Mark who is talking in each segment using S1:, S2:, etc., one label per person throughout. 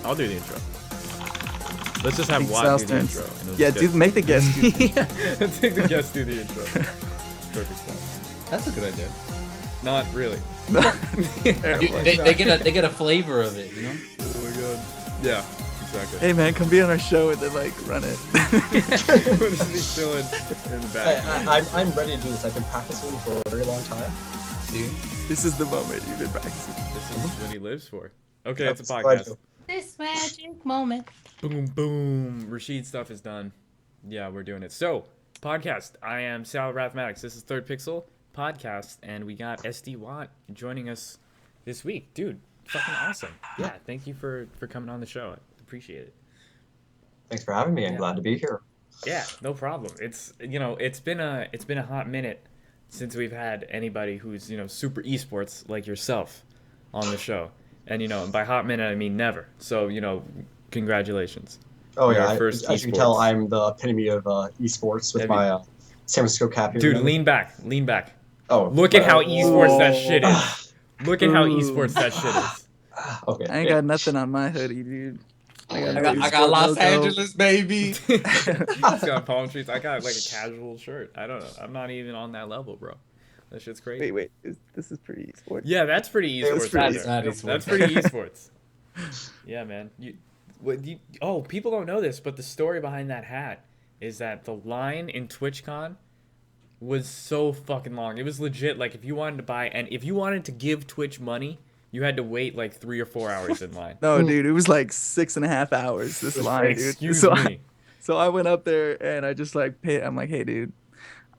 S1: I'll do the intro. Let's just have Watt do the intro.
S2: Yeah, make the guest do
S1: yeah, let's make the guest do the intro. Perfect stuff.
S3: That's a good idea.
S1: Not really.
S3: They get a flavor of it, you know?
S1: Oh my god. Yeah, exactly.
S2: Hey man, come be on our show and then like run it.
S1: We'll just be still in the back.
S4: I'm ready to do this. I've been practicing for a very long time.
S3: See?
S2: This is the moment you've been practicing.
S1: This is what he lives for. Okay,
S4: That's
S1: it's a
S4: what I
S1: podcast.
S4: do.
S3: This magic moment.
S1: Boom, boom. Rashid's stuff is done. Yeah, we're doing it. So, podcast. I am Sal Rathmatics. This is Third Pixel Podcast, and we got SD Watt joining us this week. Dude, fucking awesome. Yeah, thank you for coming on the show. I appreciate it.
S4: Thanks for having me. I'm glad to be here.
S1: Yeah, no problem. It's been a hot minute since we've had anybody who's, super esports like yourself on the show. And, by hot minute, I mean never. So, congratulations.
S4: Oh,
S1: on
S4: yeah.
S1: our first
S4: As you can
S1: esports.
S4: tell, I'm the epitome of esports with my San Francisco cap here.
S1: Dude, lean back.
S4: Oh,
S1: Look at how esports that shit is. Look at how esports that shit is.
S4: Okay.
S2: I ain't got nothing on my hoodie, dude.
S3: I got Los Angeles, baby.
S1: It's got palm trees. I got like a casual shirt. I don't know. I'm not even on that level, bro. That shit's crazy.
S2: Wait. This is pretty esports.
S1: Yeah, that's pretty esports.
S2: pretty
S1: right there.
S3: esports.
S1: That's pretty esports. Yeah, man. People don't know this, but the story behind that hat is that the line in TwitchCon was so fucking long. It was legit. Like, if you wanted to buy, and if you wanted to give Twitch money, you had to wait like 3 or 4 hours in line.
S2: No, dude, it was like 6.5 hours. This line, dude.
S1: Excuse
S2: So
S1: me.
S2: So I went up there and I just like paid. I'm like, hey, dude,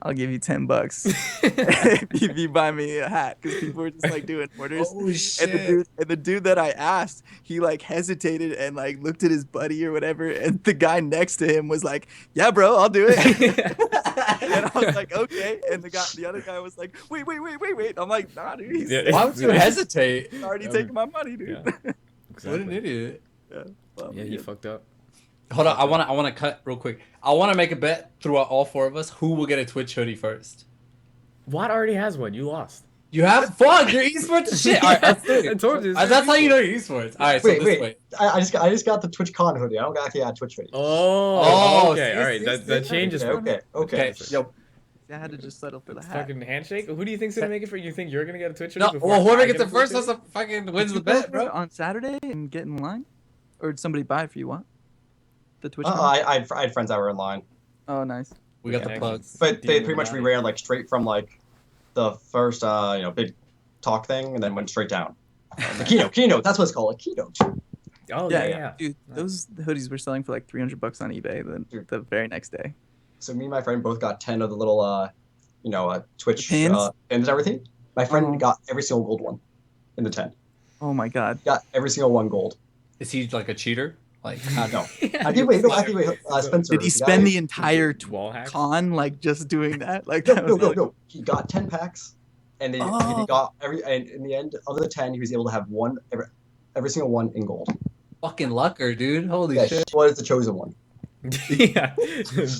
S2: I'll give you $10 if you buy me a hat, because people were just like doing orders.
S3: Oh, shit.
S2: And the dude that I asked, he like hesitated and like looked at his buddy or whatever, and the guy next to him was like, yeah, bro, I'll do it. And I was like, okay. And the other guy was like, wait. I'm like, nah, dude, he's
S3: Why would you hesitate?
S2: already taking my money, dude.
S1: Yeah.
S3: What an idiot.
S1: Yeah, he fucked up.
S3: Hold on, I wanna cut real quick. I wanna make a bet throughout all 4 of us who will get a Twitch hoodie first.
S1: Watt already has one. You lost.
S3: You have fun. You're esports as shit. All right, let's do it.
S1: I told you.
S3: That's how you know you're esports. All right, so this way.
S4: I just got the TwitchCon hoodie. I don't got a Twitch hoodie.
S1: Oh, okay.
S3: see,
S1: All right.
S3: see,
S1: That
S3: see.
S1: changes.
S4: Okay.
S3: Yo,
S2: I had to just settle for the hat.
S1: Fucking handshake. Who do you think's gonna make it for you? Think you're gonna get a Twitch hoodie
S3: no,
S1: before
S3: well, whoever
S1: I
S3: gets
S1: get
S3: it
S1: a
S3: first,
S1: Twitch
S3: that's a fucking wins
S2: Did
S3: the
S2: you go
S3: bet,
S2: for it
S3: bro.
S2: on Saturday and get in line, or did somebody buy it for you? What? The Twitch.
S4: I had friends that were in line,
S2: Oh, nice.
S3: We got the
S1: Yeah.
S3: plugs.
S4: but they pretty much
S1: Illuminati.
S4: reran like straight from like the first big talk thing, and then went straight down. The keynote. That's what it's called, a keynote.
S1: Oh
S2: Yeah. Dude,
S1: Nice.
S2: those hoodies were selling for like $300 on eBay the very next day.
S4: So me and my friend both got 10 of the little Twitch
S2: Pins?
S4: pins and everything. My friend
S2: Oh.
S4: got every single gold one in the 10.
S2: Oh my god.
S4: Got every single one gold.
S3: Is he like a cheater? Like,
S4: No. I think wait. Spencer.
S2: Did he spend the entire
S1: Wall hacks?
S2: con like just doing that? Like
S4: No,
S2: that
S4: no,
S2: was
S4: no,
S2: like-
S4: no. He got 10 packs, and he
S2: Oh.
S4: got and in the end of the 10, he was able to have every single one in gold.
S3: fucking lucker, dude. Holy
S4: Yeah,
S3: shit.
S4: he was the chosen one.
S1: Yeah.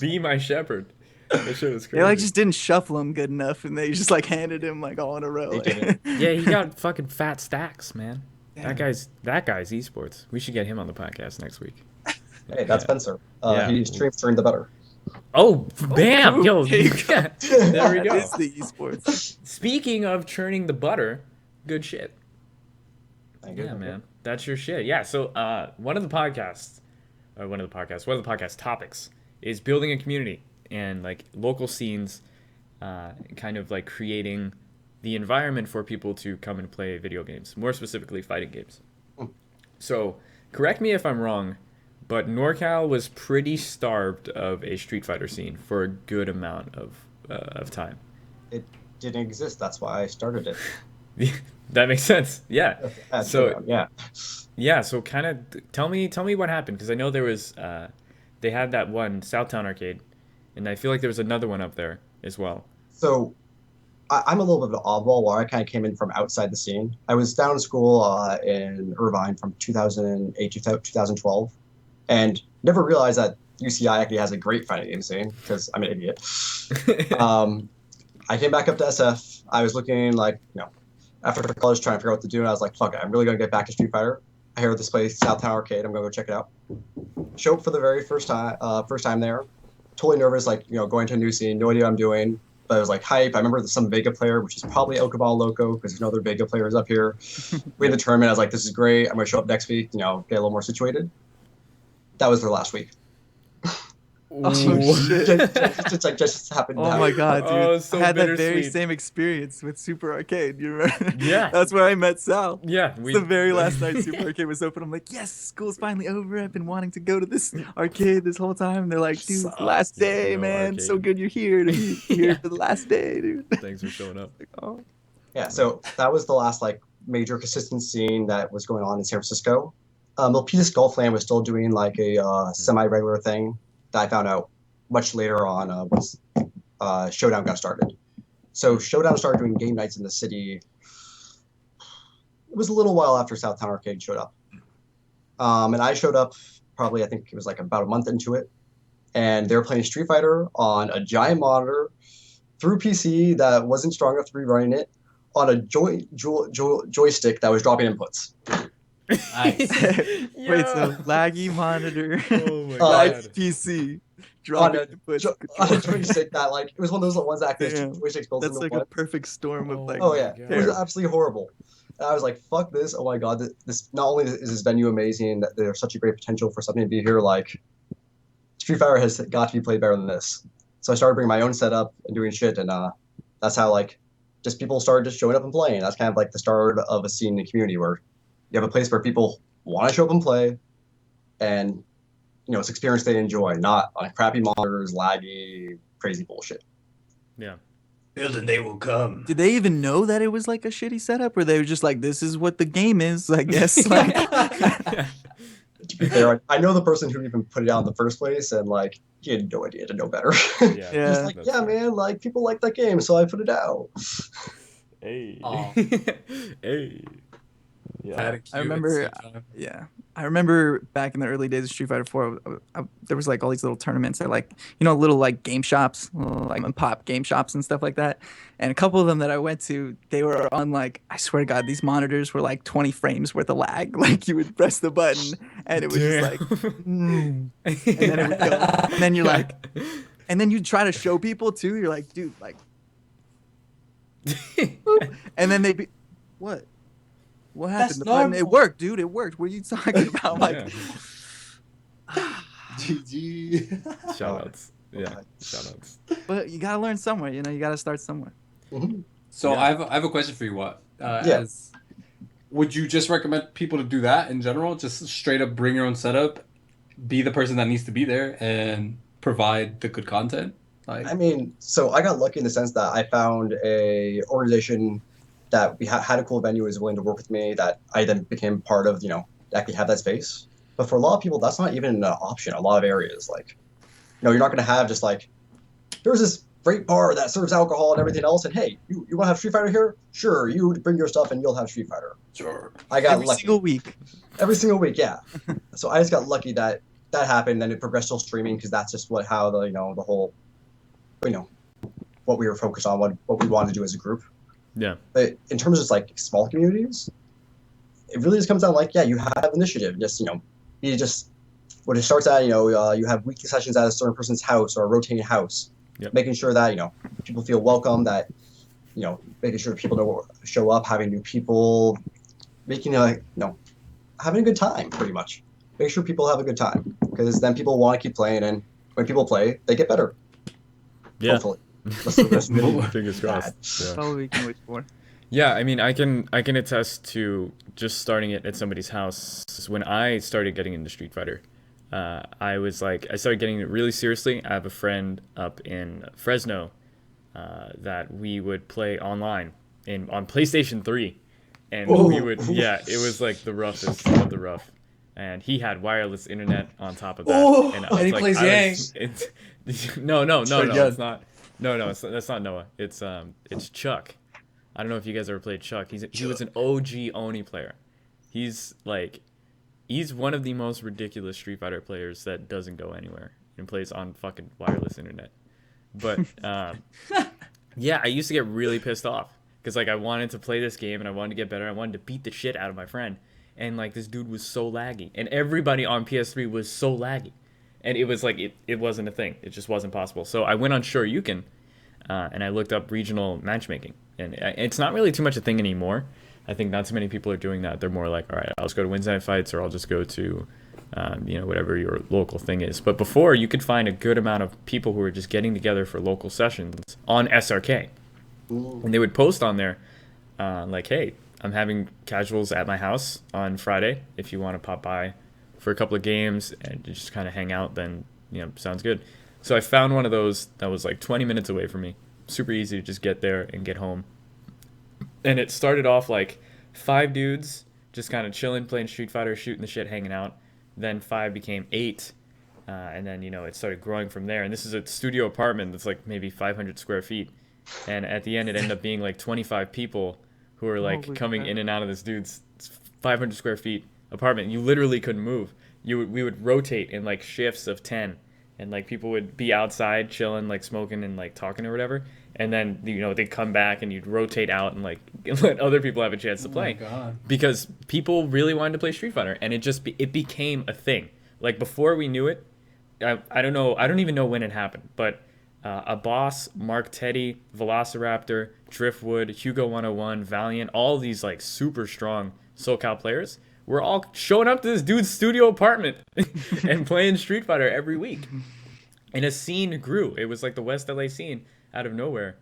S1: Be my shepherd. That shit was crazy.
S2: They like just didn't shuffle him good enough, and they just like handed him like all in a row.
S4: They didn't.
S1: Yeah, he got fucking fat stacks, man.
S3: Damn.
S1: That guy's esports. We should get him on the podcast next week.
S4: Hey, that's Spencer.
S1: Yeah.
S4: He streams during the better.
S1: Oh, bam!
S2: ooh,
S1: Yo,
S2: there you
S1: yeah. There we
S2: That
S1: go.
S2: is the esports.
S1: Speaking of churning the butter, good shit.
S4: Thank you.
S1: Yeah, man. That's your shit. Yeah, so one of the podcast topics is building a community and like local scenes, kind of like creating the environment for people to come and play video games, more specifically fighting games. So correct me if I'm wrong, but NorCal was pretty starved of a Street Fighter scene for a good amount of time.
S4: It didn't exist. That's why I started it.
S1: That makes sense. Yeah. So
S4: yeah.
S1: yeah, so kind of tell me what happened, because I know there was they had that one Southtown arcade, and I feel like there was another one up there as well.
S4: So I'm a little bit of an oddball where I kind of came in from outside the scene. I was down in school in Irvine from 2008 to 2012, and never realized that UCI actually has a great fighting game scene because I'm an idiot. I came back up to SF. I was looking like, after college trying to figure out what to do, and I was like, fuck it, I'm really going to get back to Street Fighter. I hear this place, Southtown Arcade. I'm gonna go check it out. Show up for the very first time there. Totally nervous, like going to a new scene, no idea what I'm doing. But I was like hype. I remember some Vega player, which is probably Okaball Loco, because there's no other Vega players up here. We had the tournament. I was like, this is great. I'm gonna show up next week. Get a little more situated. That was their last week.
S2: Oh shit!
S4: just happened.
S2: Oh my god, dude!
S1: Oh, so
S2: I had that very
S1: bittersweet.
S2: same experience with Super Arcade. You remember?
S1: Yeah.
S2: That's where I met Sal.
S1: Yeah,
S2: It's the very last night Super Arcade was open. I'm like, yes, school's finally over. I've been wanting to go to this arcade this whole time. They're like, dude, it's the last day,
S1: No
S2: man.
S1: arcade.
S2: So good you're here to be here for the last day, dude.
S1: Thanks for showing up.
S2: Like, oh.
S4: Yeah, so that was the last like major consistent scene that was going on in San Francisco. Milpitas Golfland was still doing like a semi-regular thing that I found out much later on once Showdown got started. So Showdown started doing game nights in the city. It was a little while after Southtown Arcade showed up. And I showed up probably, I think it was like about a month into it. And they were playing Street Fighter on a giant monitor through PC that wasn't strong enough to be running it on a joystick that was dropping inputs.
S3: Nice.
S2: Wait, so laggy monitor,
S1: Oh my
S2: live
S1: god.
S2: PC,
S4: On
S2: drop
S4: a,
S2: it, put
S4: on a joystick that like it was one of those ones that actually
S2: Damn.
S4: joysticks built
S2: That's
S4: into
S2: like
S4: one.
S2: a perfect storm of like.
S4: Oh yeah,
S1: God.
S4: it was absolutely horrible. And I was like, "Fuck this! Oh my god, this not only is this venue amazing, that there's such a great potential for something to be here. Like, Street Fighter has got to be played better than this." So I started bringing my own setup and doing shit, and that's how like just people started just showing up and playing. That's kind of like the start of a scene in the community where you have a place where people want to show up and play, and it's experience they enjoy, not on crappy monitors, laggy, crazy bullshit.
S1: Yeah.
S3: Build and they will come.
S2: Did they even know that it was like a shitty setup, or they were just like, "This is what the game is"? I guess. Like,
S4: To be fair, I know the person who even put it out in the first place, and like he had no idea to know better.
S1: Yeah.
S2: Yeah.
S4: He's like,
S1: That's
S4: yeah,
S1: fair.
S4: man, like people like that game, so I put it out.
S1: Hey.
S3: Aw.
S1: Hey. Yeah.
S2: I remember- yeah, I remember back in the early days of Street Fighter 4, there was like all these little tournaments at like little like game shops, little, like and pop game shops and stuff like that. And a couple of them that I went to, they were on like, I swear to God, these monitors were like 20 frames worth of lag. Like you would press the button and it was just like, and then it would go, and then you're like, and then you try to show people too. You're like, dude, like, and then they'd be, what? What happened?
S3: That's
S2: The button, it
S3: normal.
S2: worked, dude. It worked. What are you talking about? I'm like,
S1: Yeah.
S3: GG.
S1: Shout outs. Yeah. Shout outs.
S2: but you gotta learn somewhere. You gotta start somewhere.
S4: Mhm.
S3: So
S1: Yeah.
S3: I have a question for you. What?
S4: Yeah.
S3: Would you just recommend people to do that in general? Just straight up bring your own setup, be the person that needs to be there, and provide the good content. Like,
S4: I mean, so I got lucky in the sense that I found a organization that we had a cool venue, was willing to work with me, that I then became part of. Actually have that space. But for a lot of people, that's not even an option. A lot of areas, like, you're not going to have just like, there's this great bar that serves alcohol and everything else, and hey, you want to have Street Fighter here? Sure, you bring your stuff and you'll have Street Fighter.
S3: sure.
S4: I got
S2: Every
S4: lucky.
S2: single week.
S4: Every single week, yeah. So I just got lucky that happened. Then it progressed till streaming, because that's just how the the whole what we were focused on, what we wanted to do as a group.
S1: Yeah.
S4: But in terms of like small communities, it really just comes down like, yeah, you have initiative. Just you just when it starts at you have weekly sessions at a certain person's house or a rotating house.
S1: Yep.
S4: Making sure that people feel welcome, that making sure people don't show up, having new people, making having a good time, pretty much. Make sure people have a good time, because then people want to keep playing, and when people play, they get better.
S1: Yeah.
S4: Hopefully. Let's
S1: Fingers crossed.
S2: That's
S1: Yeah.
S2: all we can wait for.
S1: Yeah, I mean, I can attest to just starting it at somebody's house. When I started getting into Street Fighter, I started getting it really seriously. I have a friend up in Fresno that we would play online on PlayStation 3, and we would, yeah, it was like the roughest of the rough. And he had wireless internet on top of that.
S3: Oh,
S1: and
S3: and he plays Yang.
S1: No,
S3: Sure,
S1: it's not. No, that's not Noah. It's Chuck. I don't know if you guys ever played Chuck. He was an OG Oni player. He's one of the most ridiculous Street Fighter players that doesn't go anywhere and plays on fucking wireless internet. But yeah, I used to get really pissed off because I wanted to play this game and I wanted to get better. I wanted to beat the shit out of my friend, and like this dude was so laggy, and everybody on PS3 was so laggy, and it was like it wasn't a thing. It just wasn't possible. So I went on Shoryuken, and I looked up regional matchmaking, and it's not really too much a thing anymore. I think not too many people are doing that. They're more like, all right, I'll just go to Wednesday Night Fights, or I'll just go to, whatever your local thing is. But before, you could find a good amount of people who were just getting together for local sessions on SRK, and they would post on there, like, hey, I'm having casuals at my house on Friday. If you want to pop by for a couple of games and just kind of hang out, then sounds good. So I found one of those that was like 20 minutes away from me. Super easy to just get there and get home. And it started off like 5 dudes just kind of chilling, playing Street Fighter, shooting the shit, hanging out. Then 5 became 8. And then, it started growing from there. And this is a studio apartment that's like maybe 500 square feet. And at the end, it ended up being like 25 people who were like
S2: Holy
S1: coming
S2: crap.
S1: in and out of this dude's 500 square feet apartment. You literally couldn't move. We would rotate in like shifts of 10. And like people would be outside chilling, like smoking and like talking or whatever. And then they'd come back and you'd rotate out and like let other people have a chance to play.
S3: Oh my God.
S1: Because people really wanted to play Street Fighter, and it became a thing. Like before we knew it, I don't know, I don't even know when it happened, but a boss, Mark Teddy, Velociraptor, Driftwood, Hugo 101, Valiant, all these like super strong SoCal players were all showing up to this dude's studio apartment and playing Street Fighter every week. And a scene grew. It was like the West LA scene out of nowhere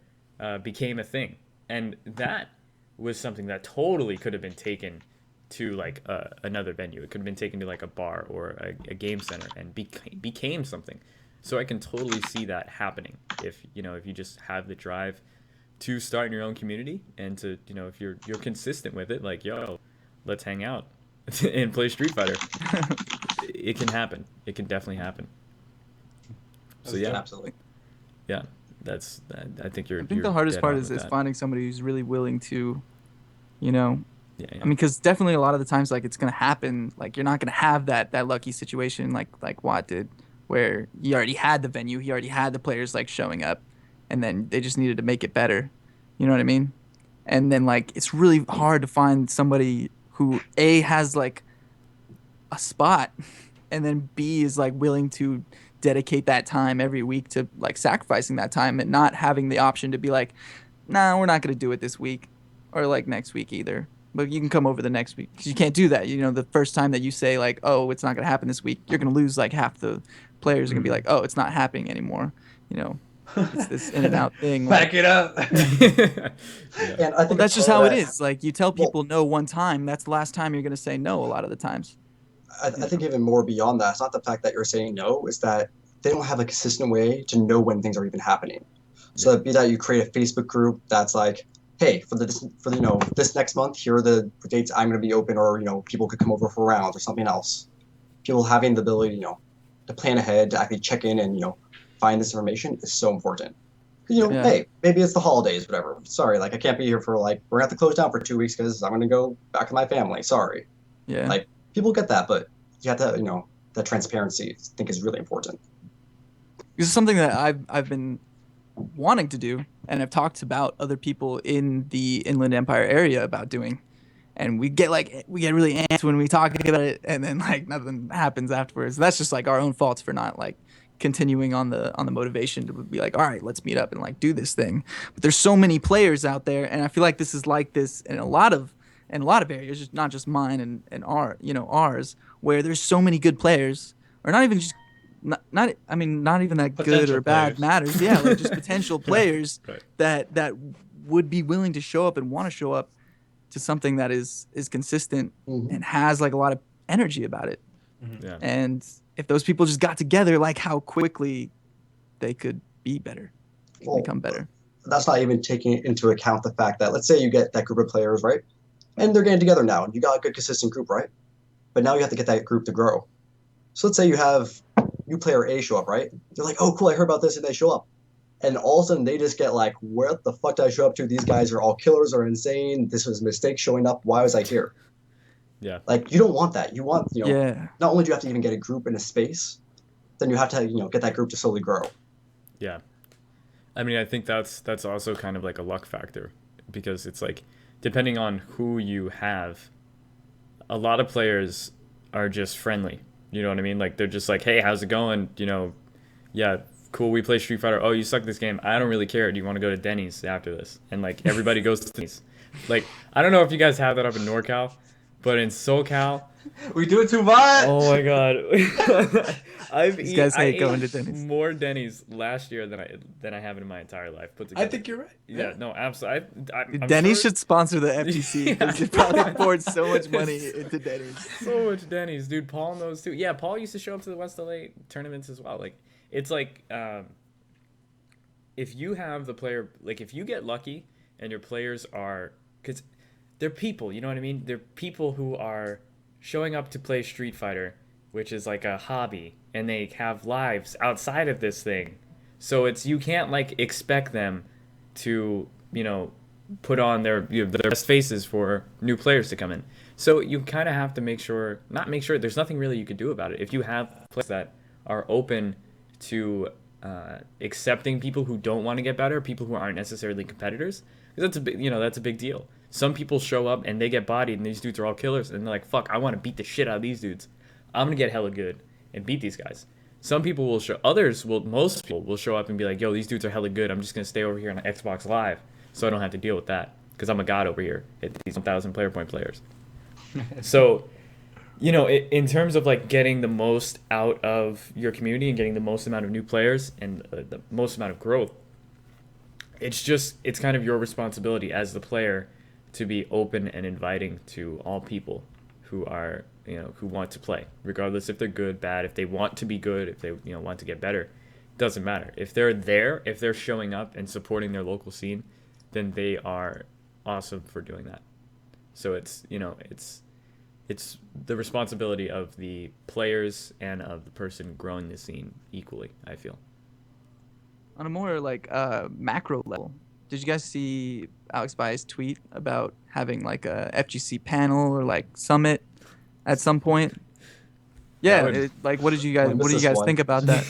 S1: became a thing. And that was something that totally could have been taken to like another venue. It could have been taken to like a bar or a game center and became something. So I can totally see that happening if you just have the drive to start in your own community and to if you're consistent with it, like let's hang out and play Street Fighter. It can happen. It can definitely happen. So yeah,
S4: Absolutely.
S1: yeah, that's. I think you're.
S2: I think the hardest part is finding somebody who's really willing to, Yeah. I mean, because definitely a lot of the times, like, it's gonna happen. Like, you're not gonna have that lucky situation like Watt did, where he already had the venue, he already had the players like showing up, and then they just needed to make it better. You know what I mean? And then like it's really hard to find somebody who A has like a spot, and then B is like willing to dedicate that time every week to like sacrificing that time and not having the option to be like, nah, we're not gonna do it this week or like next week either. But you can come over the next week, because you can't do that. The first time that you say like, oh, it's not gonna happen this week, you're gonna lose like half the players are gonna be like, oh, it's not happening anymore. It's this in and out thing.
S3: Back it up.
S1: Yeah.
S4: And I think
S2: That's
S4: it's
S2: just
S4: part
S2: how
S4: of
S2: it
S4: that-
S2: is. Like, you tell people no one time, that's the last time you're gonna say no a lot of the times.
S4: I think even more beyond that, it's not the fact that you're saying no, it's that they don't have a consistent way to know when things are even happening. So that'd be that you create a Facebook group that's like, hey, for this next month, here are the dates I'm going to be open, or people could come over for rounds or something else. People having the ability, to plan ahead, to actually check in and find this information is so important. 'Cause,
S2: Yeah.
S4: hey, maybe it's the holidays, whatever. Sorry, like I can't be here for like we're gonna have to close down for 2 weeks because I'm going to go back to my family. Sorry.
S2: Yeah.
S4: Like, people get that, but you have to, that transparency I think is really important.
S2: This is something that I've been wanting to do, and I've talked about other people in the Inland Empire area about doing, and we get really amped when we talk about it, and then like nothing happens afterwards. That's just like our own faults for not like continuing on the motivation to be like, all right, let's meet up and like do this thing. But there's so many players out there, and I feel like this is like this in a lot of areas, just not just mine and ours, where there's so many good players, or not even just not even that good
S3: Potential
S2: or bad
S3: players.
S2: matters. Yeah, like just potential players
S1: Right.
S2: that would be willing to show up and want to show up to something that is consistent
S4: Mhm.
S2: and has like a lot of energy about it.
S1: Yeah.
S2: And if those people just got together, like how quickly they could be better,
S4: Well,
S2: become better.
S4: That's not even taking into account the fact that, let's say you get that group of players, right? And they're getting together now, and you got a good consistent group, right? But now you have to get that group to grow. So let's say you have new player A show up, right? They're like, oh, cool, I heard about this, and they show up. And all of a sudden they just get like, what the fuck did I show up to? These guys are all killers or insane. This was a mistake showing up. Why was I here?
S1: Yeah.
S4: Like, you don't want that. You want,
S2: Yeah.
S4: not only do you have to even get a group in a space, then you have to, get that group to slowly grow.
S1: Yeah. I mean, I think that's also kind of like a luck factor, because it's like, depending on who you have a lot of players are just friendly. You know what I mean? Like they're just like, hey, how's it going? You know, yeah, cool. We play Street Fighter. Oh, you suck this game. I don't really care. Do you want to go to Denny's after this? And like everybody goes to Denny's. Like I don't know if you guys have that up in NorCal, but in SoCal,
S3: We do it too much.
S1: oh my god,
S2: These guys
S1: I
S2: hate going to
S1: ate
S2: Denny's.
S1: more Denny's last year than I have in my entire life put together.
S3: I think you're right.
S1: Yeah, no, absolutely. I'm
S2: Denny's
S1: sure-
S2: should sponsor the FGC because they probably poured so much money into Denny's.
S1: So much Denny's, dude. Paul knows too. Yeah, Paul used to show up to the West LA tournaments as well. Like, it's like if you have the player, like if you get lucky and your players are, because they're people, you know what I mean? They're people who are showing up to play Street Fighter, which is like a hobby, and they have lives outside of this thing. So it's, you can't like expect them to, you know, put on their best faces for new players to come in. So you kind of have to not make sure, there's nothing really you could do about it. If you have players that are open to accepting people who don't want to get better, people who aren't necessarily competitors, because that's a big deal. Some people show up and they get bodied, and these dudes are all killers, and they're like, fuck, I want to beat the shit out of these dudes. I'm gonna get hella good and beat these guys. Most people will show up and be like, yo, these dudes are hella good. I'm just gonna stay over here on Xbox Live, so I don't have to deal with that, because I'm a god over here at these 1,000 player point players. So, you know, in terms of like getting the most out of your community and getting the most amount of new players and the most amount of growth, it's kind of your responsibility as the player to be open and inviting to all people who are, you know, who want to play, regardless if they're good, bad, if they want to be good, if they, you know, want to get better. Doesn't matter. If they're there, if they're showing up and supporting their local scene, then they are awesome for doing that. So it's, you know, it's the responsibility of the players and of the person growing the scene equally, I feel.
S2: On a more like macro level, did you guys see Alex Baez's tweet about having like a FGC panel or like summit at some point? Yeah, like what do you guys think about that?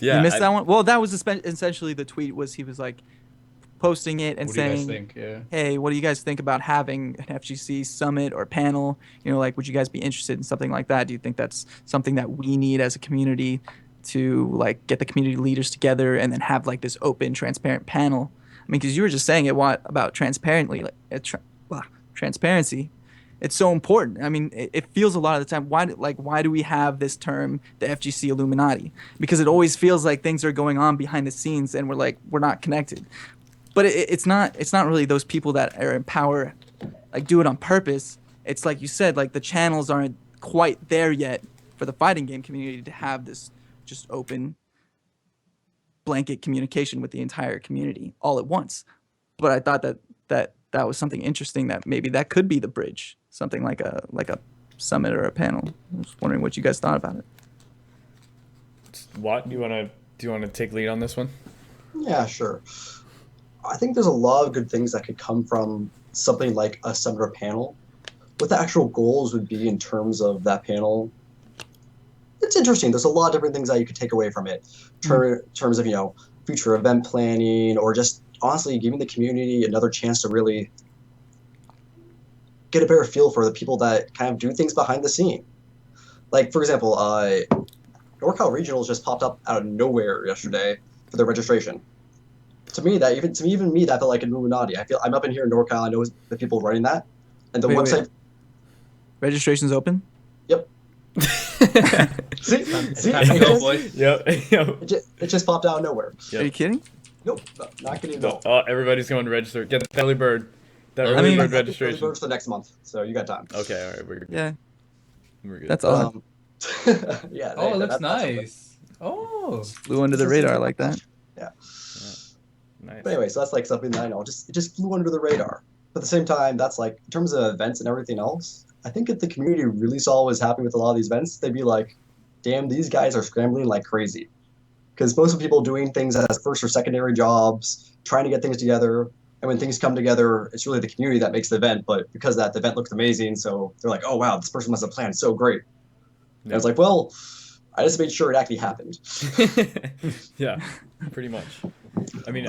S1: Yeah.
S2: You missed that one? Well, that was essentially the tweet. Was he was like posting it and
S3: What do you guys
S2: saying,
S3: think? Yeah.
S2: hey, what do you guys think about having an FGC summit or panel? You know, like, would you guys be interested in something like that? Do you think that's something that we need as a community to like get the community leaders together and then have like this open, transparent panel? I mean, because you were just saying about transparently, like transparency. It's so important. I mean, it feels a lot of the time. Why do we have this term, the FGC Illuminati? Because it always feels like things are going on behind the scenes, and we're not connected. But it's not really those people that are in power, like do it on purpose. It's like you said, like the channels aren't quite there yet for the fighting game community to have this just open blanket communication with the entire community all at once. But I thought that was something interesting, that maybe that could be the bridge, something like a summit or a panel. I was wondering what you guys thought about it.
S1: What do you want to take lead on this one?
S4: Yeah, sure. I think there's a lot of good things that could come from something like a summit or panel. What the actual goals would be in terms of that panel, it's interesting. There's a lot of different things that you could take away from it. In terms of, you know, future event planning, or just honestly giving the community another chance to really get a better feel for the people that kind of do things behind the scene. Like, for example, NorCal Regionals just popped up out of nowhere yesterday for their registration. To me, that felt like an Illuminati. I'm up in here in NorCal. I know the people running that, and the website. Wait.
S2: Registration's open?
S4: Yep. See,
S3: Time to go, boys.
S1: Yep.
S4: It just popped out of nowhere.
S2: Yep. Are you kidding?
S4: Nope, not kidding at all.
S1: Oh, everybody's going to register. Get the early bird. Early bird registration.
S4: Early bird's the next month, so you got time.
S1: Okay, all right, we're good.
S2: Yeah.
S1: We're good.
S2: That's all.
S4: Yeah.
S3: Oh, it looks nice. Oh.
S2: Flew under the radar like that.
S4: Yeah.
S1: Nice.
S4: But anyway, so that's like something that I know it just flew under the radar. But at the same time, that's like, in terms of events and everything else, I think if the community really saw what was happening with a lot of these events, they'd be like, damn, these guys are scrambling like crazy. Because most of the people doing things as first or secondary jobs, trying to get things together, and when things come together, it's really the community that makes the event. But because the event looks amazing, so they're like, oh wow, this person must have planned so great. And I was like, well, I just made sure it actually happened.
S1: Yeah, pretty much. I mean,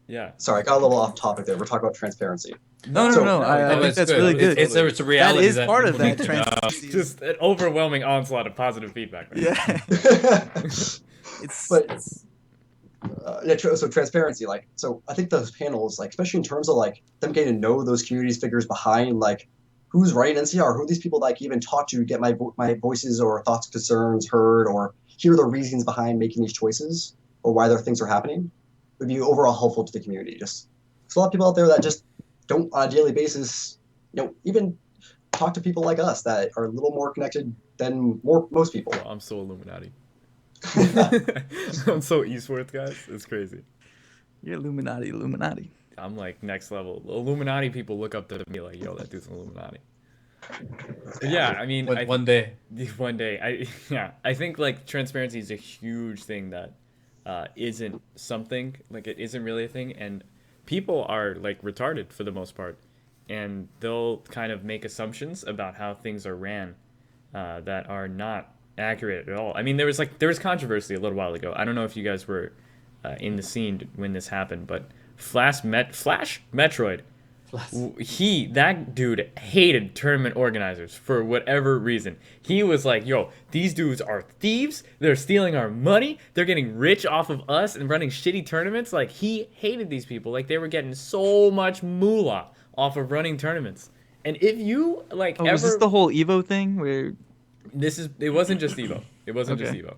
S1: yeah.
S4: Sorry, I got a little off topic there. We're talking about transparency.
S2: No. I think
S3: it's
S2: that's
S3: good.
S2: really good.
S3: It's a reality
S2: that is part of
S3: people
S2: that
S3: need to know.
S2: transparency.
S1: Just an overwhelming onslaught of positive feedback. Right?
S2: Yeah.
S4: But so transparency, like, so I think those panels, like, especially in terms of like them getting to know those communities figures behind, like, who's running NCR, who are these people that I can even talk to get my voices or thoughts, concerns heard, or hear the reasons behind making these choices or why their things are happening, would be overall helpful to the community. Just there's a lot of people out there that just don't on a daily basis, even talk to people like us that are a little more connected than most people.
S1: Oh, I'm so Illuminati. I'm so Eastworth, guys. It's crazy.
S2: You're Illuminati.
S1: I'm like next level. Illuminati people look up to me like, yo, that dude's an Illuminati. But yeah, I mean,
S3: one day.
S1: I think like transparency is a huge thing that isn't something, like it isn't really a thing, and people are like retarded for the most part, and they'll kind of make assumptions about how things are ran that are not accurate at all. I mean, there was controversy a little while ago. I don't know if you guys were in the scene when this happened, but Flash Metroid, that dude hated tournament organizers for whatever reason. He was like, yo, these dudes are thieves, they're stealing our money, they're getting rich off of us and running shitty tournaments. Like, he hated these people. Like, they were getting so much moolah off of running tournaments. And if you like
S2: was this the whole Evo thing where
S1: it wasn't just Evo. It wasn't just
S2: Okay.
S1: Evo.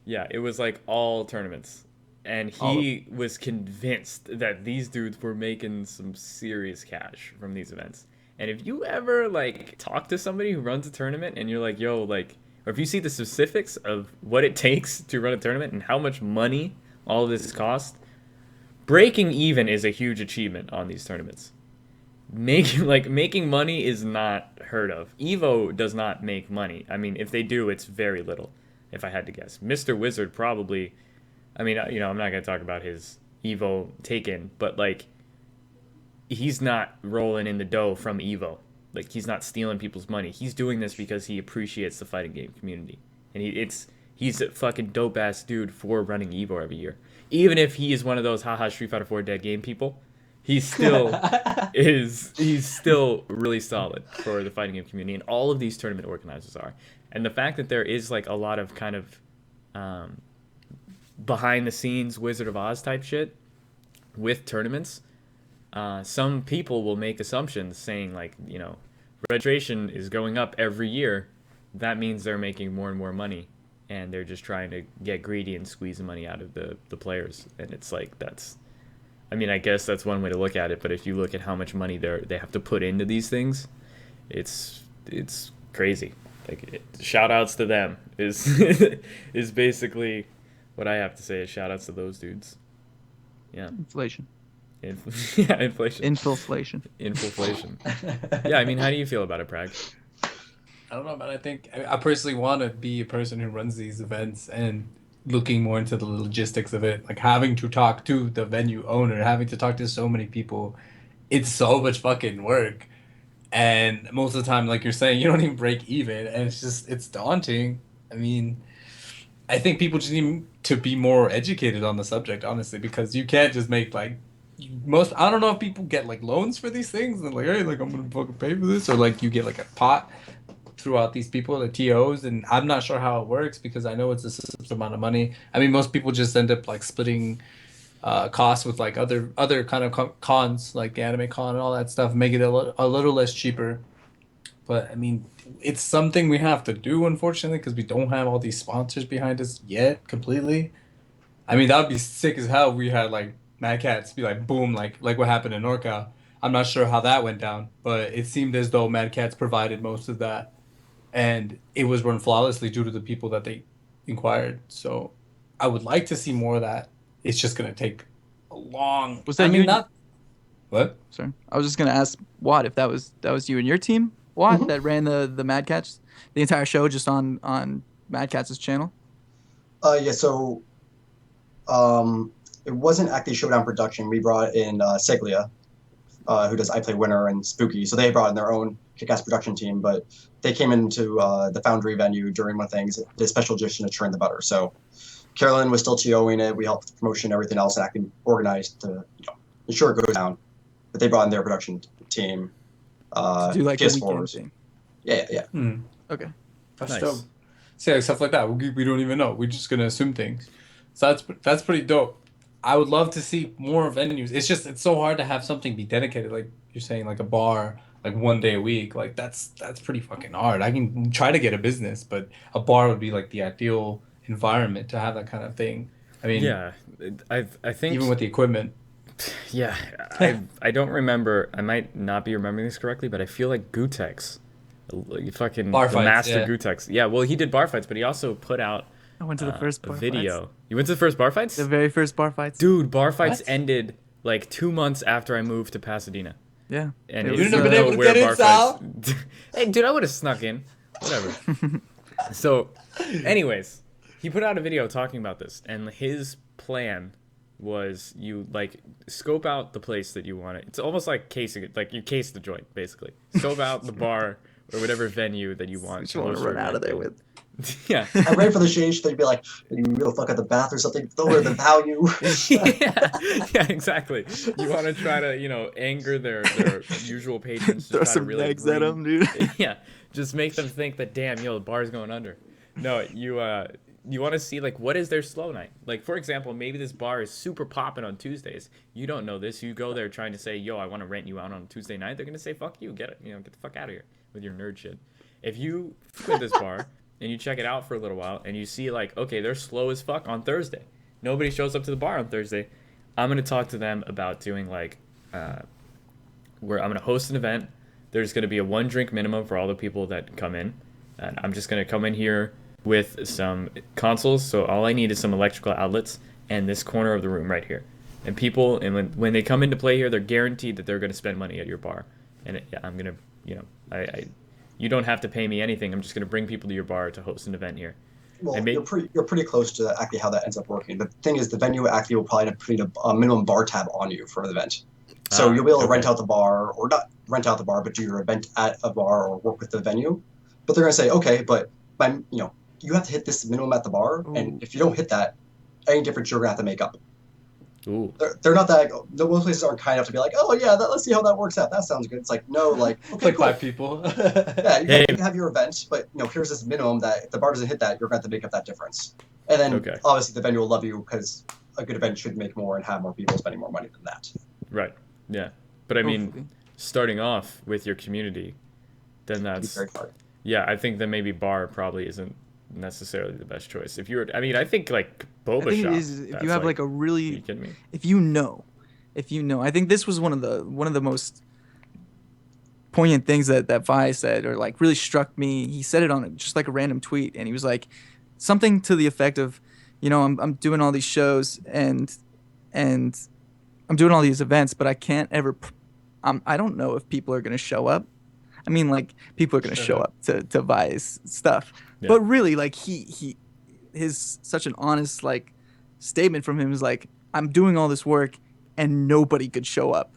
S1: Yeah, it was like all tournaments. And he was convinced that these dudes were making some serious cash from these events. And if you ever like talk to somebody who runs a tournament and you're like, yo, like, or if you see the specifics of what it takes to run a tournament and how much money all of this costs, breaking even is a huge achievement on these tournaments. Making money is not heard of. Evo does not make money. I mean, if they do, it's very little, if I had to guess. Mr. Wizard probably, I mean, I'm not going to talk about his Evo take-in, but, like, he's not rolling in the dough from Evo. Like, he's not stealing people's money. He's doing this because he appreciates the fighting game community. And he's a fucking dope-ass dude for running Evo every year. Even if he is one of those haha Street Fighter 4 dead game people, he's still really solid for the fighting game community. And all of these tournament organizers are. And the fact that there is, like, a lot of kind of behind the scenes Wizard of Oz type shit with tournaments, some people will make assumptions saying, like, registration is going up every year. That means they're making more and more money, and they're just trying to get greedy and squeeze the money out of the players. And it's like, I guess that's one way to look at it, but if you look at how much money they have to put into these things, it's crazy. Like, shout outs to them is is basically what I have to say. Is shout outs to those dudes. Yeah.
S2: inflation?
S1: Inflation. Inflation. Yeah, I mean, how do you feel about it, Prag?
S3: I don't know, man. I personally want to be a person who runs these events and looking more into the logistics of it, like having to talk to the venue owner, having to talk to so many people. It's so much fucking work. And most of the time, like you're saying, you don't even break even. And it's daunting. I mean, I think people just need to be more educated on the subject, honestly, because you can't just make like I don't know if people get like loans for these things and like, hey, like I'm gonna fucking pay for this, or like you get like a pot throughout these people, the TOs, and I'm not sure how it works because I know it's a system amount of money. I mean, most people just end up like splitting costs with like other kind of cons, like the anime con and all that stuff, make it a little less cheaper. But I mean, it's something we have to do, unfortunately, because we don't have all these sponsors behind us yet completely. I mean, that would be sick as hell if we had like Mad Cats be like boom, like what happened in NorCal. I'm not sure how that went down, but it seemed as though Mad Cats provided most of that, and it was run flawlessly due to the people that they inquired. So I would like to see more of that. It's just gonna take a long.
S2: Was that
S3: I mean,
S2: you?
S3: not what?
S2: Sorry, I was just gonna ask Watt if that was you and your team, Watt, that ran the Mad Cats, the entire show just on Mad Cats' channel.
S4: Yeah. So, it wasn't actually Showdown production. We brought in Seglia, who does I Play Winner and Spooky. So they brought in their own kick-ass production team, but they came into the Foundry venue during one of things, did a special edition of Churn the Butter. So Carolyn was still TOing it. We helped with the promotion and everything else, and acting organized to ensure it goes down. But they brought in their production team.
S2: To do like a weekend
S4: PS4s.
S2: thing.
S4: Yeah.
S2: Okay.
S3: That's
S1: Nice.
S3: dope. So yeah, stuff like that. We don't even know. We're just gonna assume things. So that's pretty dope. I would love to see more venues. It's so hard to have something be dedicated, like you're saying, like a bar, like 1 day a week. Like that's pretty fucking hard. I can try to get a business, but a bar would be like the ideal environment to have that kind of thing. I mean,
S1: Yeah, I think
S3: even with the equipment.
S1: yeah, I don't remember. I might not be remembering this correctly, but I feel like Gutex, like fucking
S3: Bar
S1: the
S3: fights,
S1: master
S3: yeah.
S1: Gutex. Yeah, well, he did bar fights, but he also put out
S2: I went to the first
S1: a
S2: bar
S1: video.
S2: fights.
S1: You went to the first bar fights?
S2: The very first bar fights.
S1: Dude, bar fights
S3: What?
S1: ended like 2 months after I moved to Pasadena.
S2: Yeah.
S1: And
S2: It
S1: it
S2: was,
S1: was
S3: have been able to
S1: where
S3: get in,
S1: bar
S3: Sal?
S1: fights. Hey, dude, I would have snuck in. Whatever. So, anyways, he put out a video talking about this, and his plan was you like scope out the place that you want it. It's almost like casing it, like you case the joint basically. Scope out the bar or whatever venue that you want.
S2: What you want to run out of there with?
S1: Yeah.
S4: I'm ready for the change. They'd be like, you go fuck at the bath or something. Lower the value.
S1: yeah, exactly. You want to try to, anger their usual patrons. To
S2: Throw
S1: try to
S2: some
S1: really
S2: legs at
S1: bring-
S2: them, dude.
S1: Yeah, just make them think that, damn, the bar's going under. No, you want to see, like, what is their slow night? Like, for example, maybe this bar is super popping on Tuesdays. You don't know this. You go there trying to say, yo, I want to rent you out on a Tuesday night. They're going to say, fuck you. Get the fuck out of here with your nerd shit. If you go to this bar and you check it out for a little while and you see, like, okay, they're slow as fuck on Thursday. Nobody shows up to the bar on Thursday. I'm going to talk to them about doing, like, where I'm going to host an event. There's going to be a 1 drink minimum for all the people that come in. And I'm just going to come in here with some consoles. So all I need is some electrical outlets and this corner of the room right here. And people, and when they come in to play here, they're guaranteed that they're going to spend money at your bar. And I'm going to, you don't have to pay me anything. I'm just going to bring people to your bar to host an event here.
S4: Well,
S1: And
S4: you're pretty close to actually how that ends up working. The thing is, the venue actually will probably end up putting a minimum bar tab on you for the event. So you'll be able to rent
S1: okay.
S4: out the bar, or not rent out the bar, but do your event at a bar or work with the venue. But they're gonna say, okay, but you have to hit this minimum at the bar, and if you don't hit that, any difference you're gonna have to make up.
S1: Ooh.
S4: They're not that. Most places aren't kind enough to be like, oh yeah, let's see how that works out. That sounds good. It's like no, like okay,
S3: Like
S4: cool.
S3: 5 people.
S4: Yeah, you,
S1: Hey.
S4: can have your event, but here's this minimum that if the bar doesn't hit that, you're going to have to make up that difference. And then
S1: Okay.
S4: obviously the venue will love you because a good event should make more and have more people spending more money than that.
S1: Right. Yeah. But I mean,
S2: Hopefully.
S1: starting off with your community, then
S4: It'd be
S1: that's,
S4: very hard.
S1: yeah, I think that maybe bar probably isn't necessarily the best choice. If you were, I mean, I think like
S2: I
S1: boba
S2: think
S1: shop.
S2: it is if
S1: that's
S2: you have like a
S1: are you
S2: really,
S1: kidding me?
S2: if you know, I think this was one of the most poignant things that Vi said, or like really struck me. He said it on just like a random tweet, and he was like something to the effect of, I'm doing all these shows and I'm doing all these events, but I can't ever. I don't know if people are gonna show up. I mean, like people are gonna show up to Vi's stuff,
S1: Yeah.
S2: but really, like his such an honest like statement from him is like, I'm doing all this work and nobody could show up.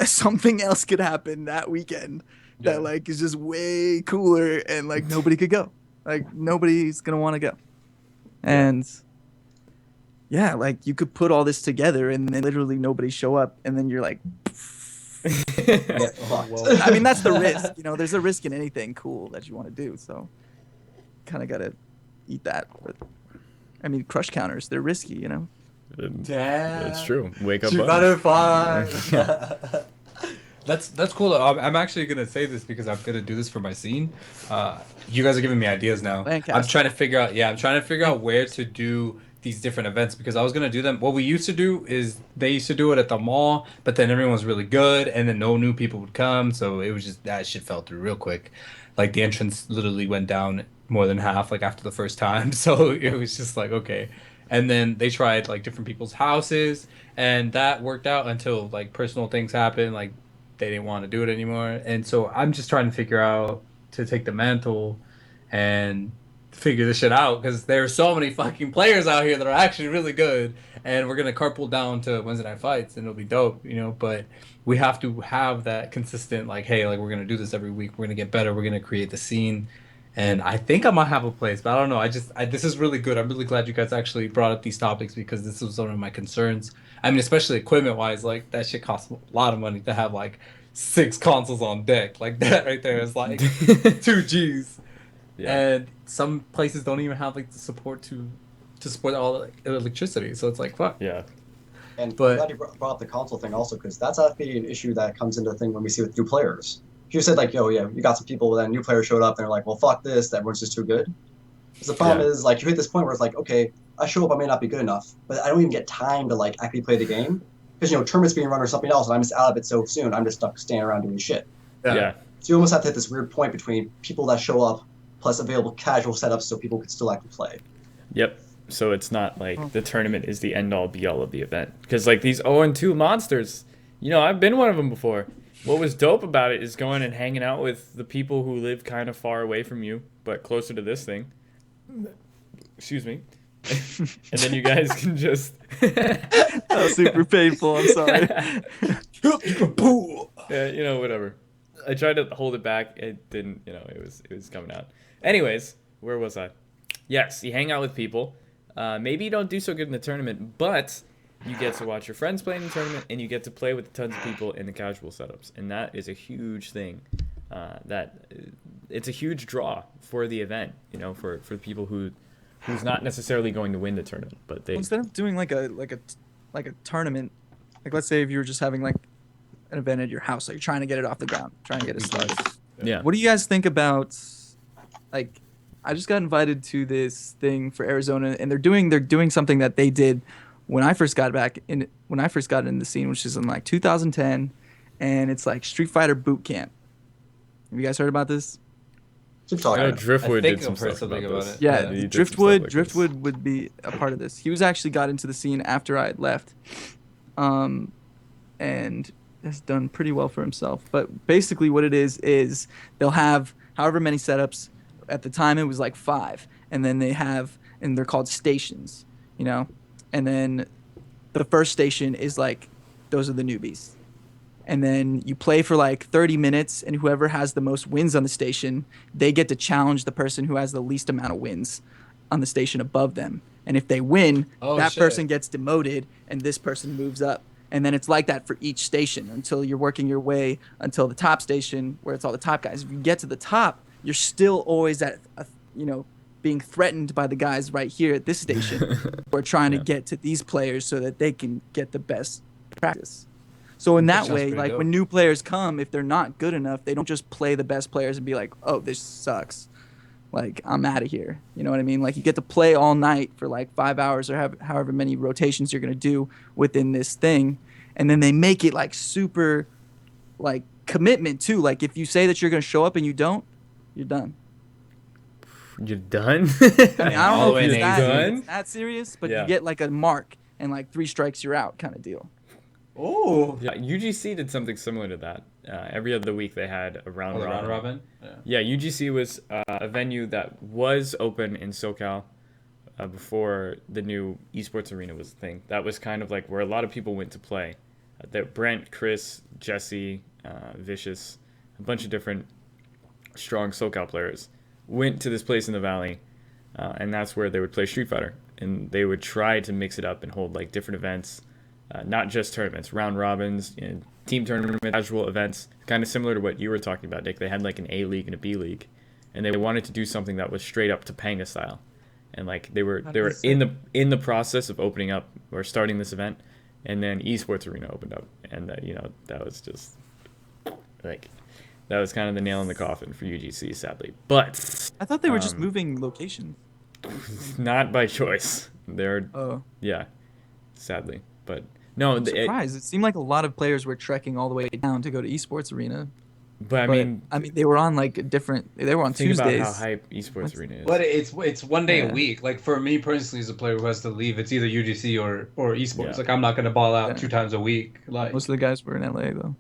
S2: Something else could happen that weekend
S1: Yeah.
S2: that like is just way cooler and like nobody could go. Like nobody's gonna want to go. And yeah, like you could put all this together and then literally nobody show up and then you're like
S4: Get fucked.
S2: I mean that's the risk, there's a risk in anything cool that you want to do. So kind of got to eat that. But I mean crush counters, they're risky,
S3: Damn.
S1: That's true. Wake up.
S3: Shoot
S1: buttons.
S3: butterfly. That's cool. I'm actually gonna say this because I'm gonna do this for my scene. You guys are giving me ideas now.
S2: Fantastic.
S3: I'm trying to figure out. Yeah, I'm trying to figure out where to do these different events because I was gonna do them. What we used to do is they used to do it at the mall, but then everyone was really good, and then no new people would come, so it was just that shit fell through real quick. Like the entrance literally went down more than half, like after the first time. So it was just like okay. And then they tried like different people's houses, and that worked out until like personal things happened, like they didn't want to do it anymore. And so I'm just trying to figure out to take the mantle and figure this shit out because there are so many fucking players out here that are actually really good, and we're gonna carpool down to Wednesday night fights, and it'll be dope, But we have to have that consistent, like, hey, like we're gonna do this every week. We're gonna get better. We're gonna create the scene, And I think I might have a place, but I don't know. This is really good. I'm really glad you guys actually brought up these topics because this was one of my concerns. I mean, especially equipment wise, like that shit costs a lot of money to have like 6 consoles on deck. Like that right there is like 2 Gs.
S1: Yeah.
S3: And some places don't even have like the support to support all the electricity. So it's like fuck.
S1: Yeah.
S4: And
S3: But-
S4: I'm glad you brought up the console thing also, because that's actually an issue that comes into the thing when we see with new players. If you said like, yo, yeah, you got some people, then new players showed up, and they're like, well, fuck this, that everyone's just too good. Because the problem
S1: Yeah.
S4: is, like, you hit this point where it's like, okay, I show up, I may not be good enough, but I don't even get time to like actually play the game because tournaments being run or something else, and I'm just out of it so soon. I'm just stuck standing around doing shit.
S1: Yeah.
S4: So you almost have to hit this weird point between people that show up plus available casual setups so people can still actually play.
S1: Yep. So it's not like the tournament is the end all be all of the event. Because like these 0-2 monsters, I've been one of them before. What was dope about it is going and hanging out with the people who live kind of far away from you, but closer to this thing. Excuse me. And then you guys can just.
S2: That was super painful. I'm sorry.
S1: Yeah, whatever. I tried to hold it back. It didn't. It was coming out. Anyways, where was I? Yes, you hang out with people. Maybe you don't do so good in the tournament, but you get to watch your friends play in the tournament, and you get to play with tons of people in the casual setups, and that is a huge thing. It's a huge draw for the event. For people who's not necessarily going to win the tournament, but they.
S2: Instead of doing like a tournament, like let's say if you were just having like an event at your house, like you're trying to get it off the ground, trying to get it started.
S1: Yeah.
S2: What do you guys think about, like, I just got invited to this thing for Arizona, and they're doing something that they did when I first got in the scene, which is in like 2010, and it's like Street Fighter Boot Camp. Have you guys heard about this?
S4: Keep
S1: I
S4: talking.
S1: know
S3: I
S1: Driftwood
S3: think
S1: did some
S3: I've heard
S1: stuff
S3: something
S1: about
S3: about
S1: this.
S3: it.
S2: Yeah,
S1: he did some stuff like this.
S2: Driftwood would be a part of this. He was actually got into the scene after I had left, and has done pretty well for himself. But basically, what it is they'll have however many setups. At the time, it was like 5, and then they're called stations, and then the first station is like those are the newbies, and then you play for like 30 minutes, and whoever has the most wins on the station, they get to challenge the person who has the least amount of wins on the station above them, and if they win, that person gets demoted, and this person moves up. And then it's like that for each station until you're working your way until the top station where it's all the top guys. If you get to the top, you're still always being threatened by the guys right here at this station who are trying to get to these players so that they can get the best practice. So in that way, like when new players come, if they're not good enough, they don't just play the best players and be like, oh, this sucks. Like, I'm out of here. You know what I mean? Like, you get to play all night for like 5 hours or however many rotations you're going to do within this thing. And then they make it like super like commitment too. Like, if you say that you're going to show up and you don't, you're done.
S1: You're done?
S2: I mean, I don't know if it's
S1: done?
S2: that serious, but
S1: Yeah.
S2: you get like a mark and like 3 strikes, you're out kind of deal.
S3: Oh.
S1: Yeah, UGC did something similar to that. Every other week they had a round robin. Yeah, UGC was a venue that was open in SoCal before the new esports arena was a thing. That was kind of like where a lot of people went to play. That Brent, Chris, Jesse, Vicious, a bunch of different strong SoCal players went to this place in the valley, and that's where they would play Street Fighter. And they would try to mix it up and hold like different events. Not just tournaments, round robins, team tournaments, casual events, kind of similar to what you were talking about, Nick. They had like an A league and a B league, and they wanted to do something that was straight up Topanga style, and like they were in the process of opening up or starting this event, and then esports arena opened up, and that was just like that was kind of the nail in the coffin for UGC, sadly. But
S2: I thought they were just moving location.
S1: not by choice. They're yeah, sadly, but. No,
S2: I'm surprised. It seemed like a lot of players were trekking all the way down to go to esports arena.
S1: But I mean,
S2: they were on like they were on
S1: think
S2: Tuesdays.
S1: about how hype esports arena is.
S3: But it's one day a week. Like for me personally, as a player who has to leave, it's either UGC or esports.
S1: Yeah.
S3: Like I'm not gonna ball out 2 times a week. Like
S2: most of the guys were in LA though.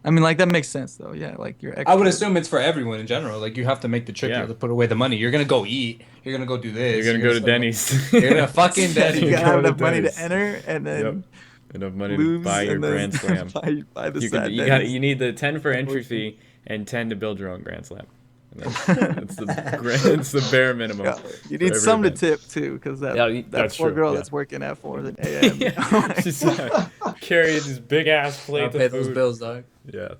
S2: I mean, like that makes sense though. Yeah, like you're.
S3: I would assume it's for everyone in general. Like you have to make the trip.
S1: Yeah.
S3: You have to put away the money. You're gonna go eat. You're gonna go do this.
S1: You're gonna go to Denny's.
S3: You're gonna fucking Denny's.
S2: You gotta
S1: Go
S2: have
S1: to
S2: enough money
S1: Denny's.
S2: to enter, and then
S1: enough money to
S2: lose,
S1: buy your
S2: and then
S1: Grand Slam.
S2: buy the
S1: You
S2: sad
S1: got
S2: Denny's.
S1: you need the 10 for entry fee and 10 to build your own Grand Slam. It's it's the bare minimum.
S2: Yeah, you
S1: for
S2: need
S1: every
S2: some to
S1: event.
S2: tip too, because that
S1: That's
S2: poor
S1: true.
S2: girl
S1: Yeah.
S2: that's working at 4 a.m.
S1: Yeah, she's carrying this big ass plate
S3: Gotta pay
S1: of
S3: those
S1: food.
S3: bills, dog.
S1: Yeah,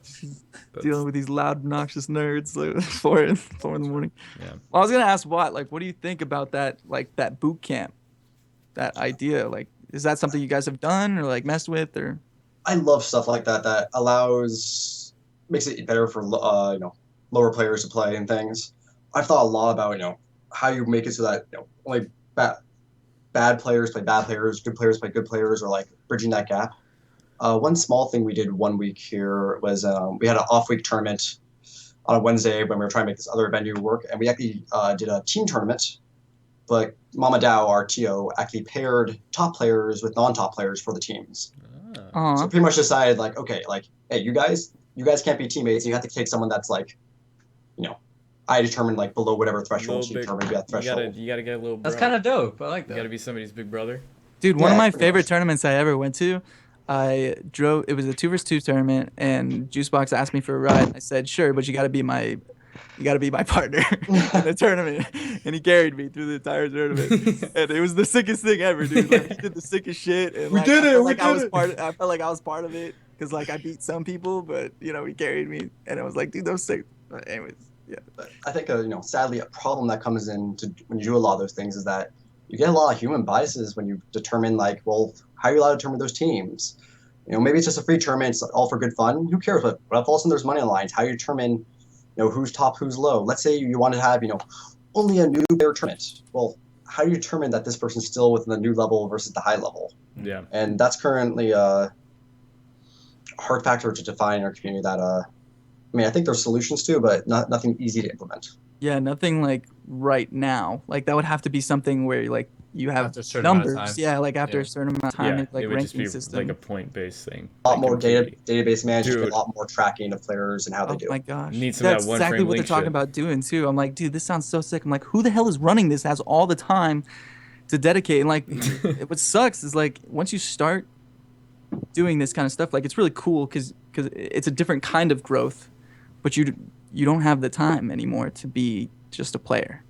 S2: dealing with these loud, obnoxious nerds like 4 in the morning.
S1: yeah.
S2: Well, I was gonna ask Watt, like, what do you think about that, like that boot camp, that idea? Like, is that something you guys have done or like messed with or?
S4: I love stuff like that that makes it better for lower players to play and things. I've thought a lot about how you make it so that only bad players play bad players, good players play good players, or like bridging that gap. One small thing we did one week here was we had an off-week tournament on a Wednesday when we were trying to make this other venue work, and we actually did a team tournament. But Mama Dow, our TO, actually paired top players with non-top players for the teams. So pretty much decided like, okay, like, hey, you guys can't be teammates. You have to take someone that's like, I determined like below whatever threshold she determined to be that threshold.
S1: You gotta get a little.
S3: That's kind of dope. I like that.
S1: You gotta be somebody's big brother.
S2: Dude, one of my
S4: pretty
S2: favorite
S4: much.
S2: tournaments I ever went to, I drove. It was a 2 vs 2 tournament, and Juicebox asked me for a ride. I said sure, but you got to be my partner in the tournament. And he carried me through the entire tournament, and it was the sickest thing ever, dude. Like, he did the sickest shit, and like, I felt like I was part of it because like I beat some people, but he carried me, and I was like, dude, that was sick. But anyways, yeah.
S4: But I think sadly a problem that comes in when you do a lot of those things is that you get a lot of human biases when you determine like, well, how are you allowed to determine those teams? Maybe it's just a free tournament, it's all for good fun. Who cares? But if all of a sudden there's money on the lines, how you determine who's top, who's low? Let's say you want to have only a new player tournament. Well, how do you determine that this person's still within the new level versus the high level?
S1: Yeah.
S4: And that's currently a hard factor to define in our community that I think there's solutions to, but nothing easy to implement.
S2: Yeah, nothing like right now. Like that would have to be something where like you have
S3: After a certain amount of
S2: numbers.
S3: time.
S2: Yeah, like after
S3: Yeah.
S2: a certain amount of time,
S1: Yeah,
S2: it's like
S1: it would just
S2: ranking
S1: be
S2: system.
S1: like a point-based thing.
S4: A lot
S1: like
S4: more
S1: completely.
S4: database management,
S1: Dude.
S4: a lot more tracking of players and how they
S2: Oh
S4: do.
S2: my gosh.
S1: Need some of
S2: That's
S1: that one
S2: exactly
S1: frame
S2: what they're
S1: link
S2: talking
S1: shit.
S2: about doing too. I'm like, dude, this sounds so sick. I'm like, who the hell is running this, has all the time to dedicate? And like what sucks is like once you start doing this kind of stuff, like it's really cool because it's a different kind of growth, but you don't have the time anymore to be just a player.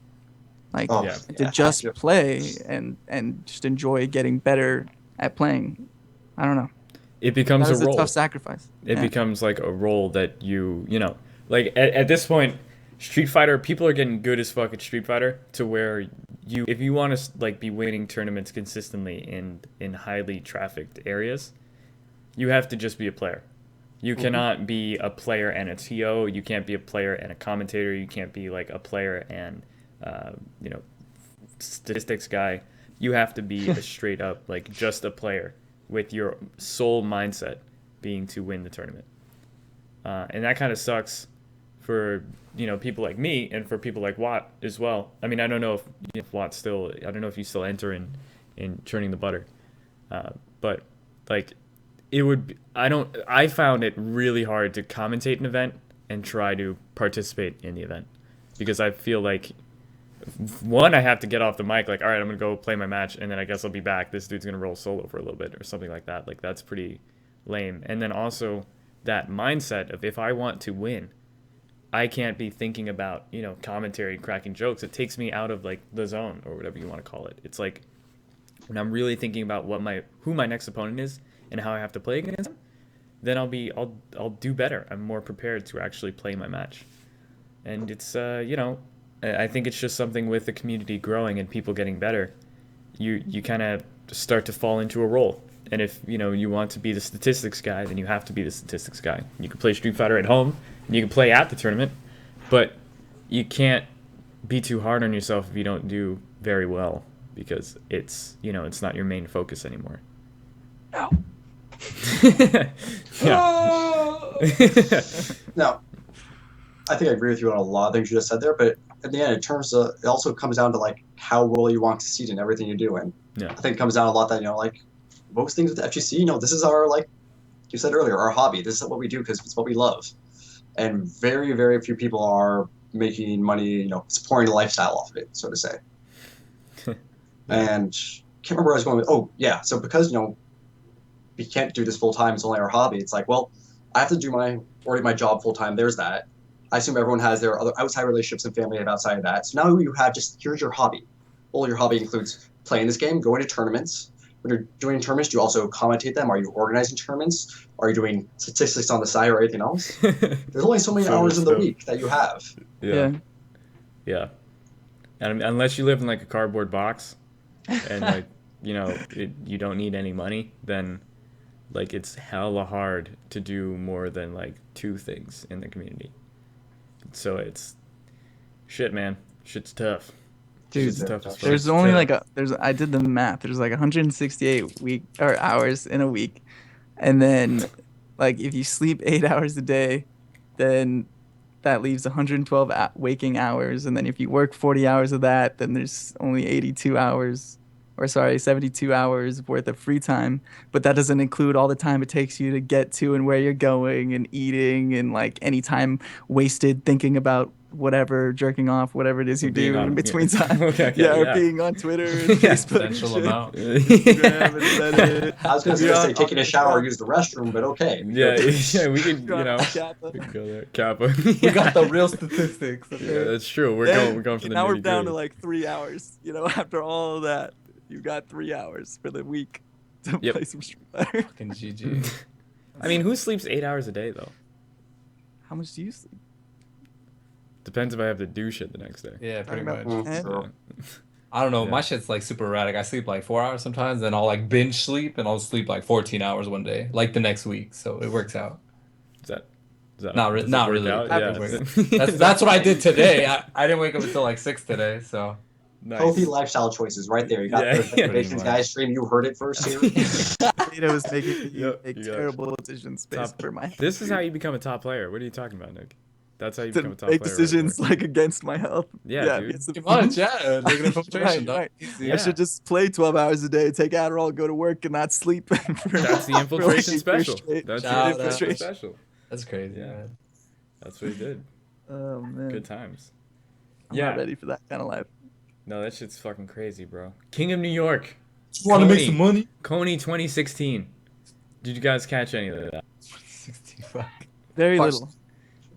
S2: Like to just play and just enjoy getting better at playing. I don't know.
S1: It becomes
S2: That is
S1: a role.
S2: tough sacrifice.
S1: It becomes like a role that like at this point, Street Fighter, people are getting good as fuck at Street Fighter to where if you want to like be winning tournaments consistently in highly trafficked areas, you have to just be a player. You cannot be a player and a TO. You can't be a player and a commentator. You can't be like a player and statistics guy. You have to be a straight up like just a player with your sole mindset being to win the tournament. And that kind of sucks for people like me and for people like Watt as well. I mean, I don't know if Watt still. I don't know if you still enter in churning the butter, but like it would. I found it really hard to commentate an event and try to participate in the event because I feel like one, I have to get off the mic like, all right, I'm gonna go play my match and then I guess I'll be back. This dude's gonna roll solo for a little bit or something like that. Like that's pretty lame. And then also that mindset of if I want to win, I can't be thinking about commentary, cracking jokes. It takes me out of like the zone or whatever you want to call it. It's like when I'm really thinking about who my next opponent is and how I have to play against them, then I'll do better. I'm more prepared to actually play my match. And it's I think it's just something with the community growing and people getting better. You kind of start to fall into a role. And if you want to be the statistics guy, then you have to be the statistics guy. You can play Street Fighter at home, and you can play at the tournament, but you can't be too hard on yourself if you don't do very well because it's it's not your main focus anymore.
S2: No.
S4: Now, I think I agree with you on a lot of things you just said there, but at the end, it also comes down to like how well you want to succeed in everything you do. And
S1: Yeah.
S4: I think it comes down a lot that like most things with FGC, this is our, like you said earlier, our hobby. This is what we do because it's what we love. And very, very few people are making money, supporting the lifestyle off of it, so to say. And can't remember where I was going with. Oh, yeah. So because, we can't do this full time, it's only our hobby. It's like, well, I have to do my job full time. There's that. I assume everyone has their other outside relationships and family outside of that. So now you have just here's your hobby. Well, your hobby includes playing this game, going to tournaments. When you're doing tournaments, do you also commentate them? Are you organizing tournaments? Are you doing statistics on the side or anything else? There's only so many hours in the week that you have.
S1: Yeah. Yeah. And unless you live in like a cardboard box and like, you know, you don't need any money, then like it's hella hard to do more than like 2 things in the community. So it's shit, man. Shit's tough.
S2: Dude,
S1: Shit's tough as fuck.
S2: there's only like I did the math. There's like 168 hours in a week, and then like if you sleep 8 hours a day, then that leaves 112 waking hours, and then if you work 40 hours of that, then there's only 82 hours, or sorry, 72 hours worth of free time. But that doesn't include all the time it takes you to get to and where you're going and eating, and like any time wasted thinking about whatever, jerking off, whatever it is you do in between time.
S1: Okay,
S2: Or being on Twitter and Facebook. And
S3: Essential
S2: shit.
S3: amount.
S2: Instagram and Reddit.
S4: I was going to say taking a shower or use the restroom, but okay.
S1: Yeah, we could, you know,
S2: Kappa.
S1: we could go there. Kappa.
S3: We got the real statistics.
S1: Yeah, that's true. We're going for the
S2: Now we're
S1: nitty-gritty.
S2: down to like 3 hours. You know, after all of that, you got 3 hours for the week to play some Street Fighter.
S3: Fucking GG.
S1: I mean, who sleeps 8 hours a day though?
S2: How much do you sleep?
S1: Depends if I have to do shit the next day.
S3: Yeah, pretty
S2: Talking
S3: much.
S2: about 10?
S1: Yeah.
S3: I don't know.
S1: Yeah.
S3: My shit's like super erratic. I sleep like 4 hours sometimes, then I'll like binge sleep and I'll sleep like 14 hours one day, like the next week. So it works out.
S1: Is that
S3: Not
S1: does it
S3: not
S1: work
S3: really.
S1: out?
S3: Yeah. That's what I did today. I didn't wake up until like 6 today. So
S1: Nice.
S4: Healthy lifestyle choices right there. You got
S1: Yeah,
S4: the
S1: yeah.
S4: Nations guys stream. You heard it first here.
S2: It was making me
S1: Yep,
S2: make
S1: you got it.
S2: terrible decisions based
S1: Top-
S2: for my
S1: This is how you become a top player. What are you talking about, Nick? That's how you become a
S2: to
S1: top
S2: make
S1: player. right
S2: decisions
S1: there.
S2: like against my health.
S1: Yeah, dude.
S2: against the-
S3: pretty much, yeah. Look at the filtration.
S2: Right.
S1: Yeah.
S2: I should just play 12 hours a day, take Adderall, go to work, and not sleep.
S1: That's the infiltration special. That's the
S3: Shout out.
S1: infiltration special.
S3: That's crazy.
S1: Yeah.
S3: Man.
S1: That's what he did.
S2: Oh man,
S1: Good times.
S2: I'm
S1: Yeah.
S2: not ready for that kind of life.
S1: No, that shit's fucking crazy, bro. King of New York.
S3: Want to make
S1: Coney.
S3: some money?
S1: Coney 2016. Did you guys catch any of that?
S3: 65.
S2: Very
S3: Parts-
S2: little.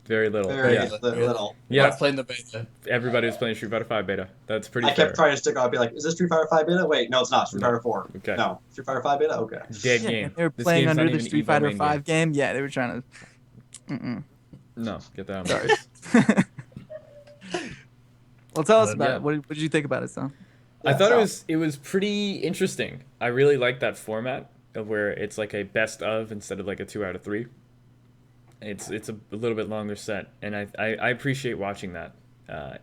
S1: Very little.
S4: Very
S1: Yeah.
S4: little.
S1: Yeah.
S3: I played in the beta.
S1: Everybody was playing Street Fighter 5 beta. That's pretty
S4: I
S1: fair.
S4: kept trying to stick out, be like, is this Street Fighter 5 beta? Wait, no, it's not. Street
S1: No.
S4: Fighter 4.
S1: Okay.
S4: No, Street Fighter 5 beta? Okay.
S1: Dead
S2: Yeah,
S1: game.
S2: they were
S1: This
S2: playing
S1: game's not
S2: under the
S1: even
S2: Street
S1: Evo
S2: Fighter
S1: main
S2: 5 game. Yeah, they were trying to.
S1: game. No, get that out.
S2: Sorry. Well, tell us about
S1: Yeah.
S2: it. What did you think about it, Sam?
S1: I thought
S4: so-
S1: it was pretty interesting. I really like that format of where it's like a best of instead of like a 2 out of 3. It's a little bit longer set, and I appreciate watching that.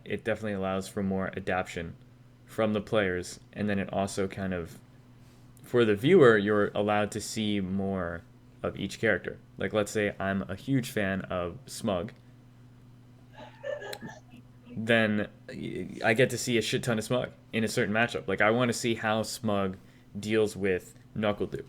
S1: It definitely allows for more adaptation from the players, and then it also kind of, for the viewer, you're allowed to see more of each character. Like, let's say I'm a huge fan of Smug, then I get to see a shit ton of Smug in a certain matchup. Like, I want to see how Smug deals with NuckleDu.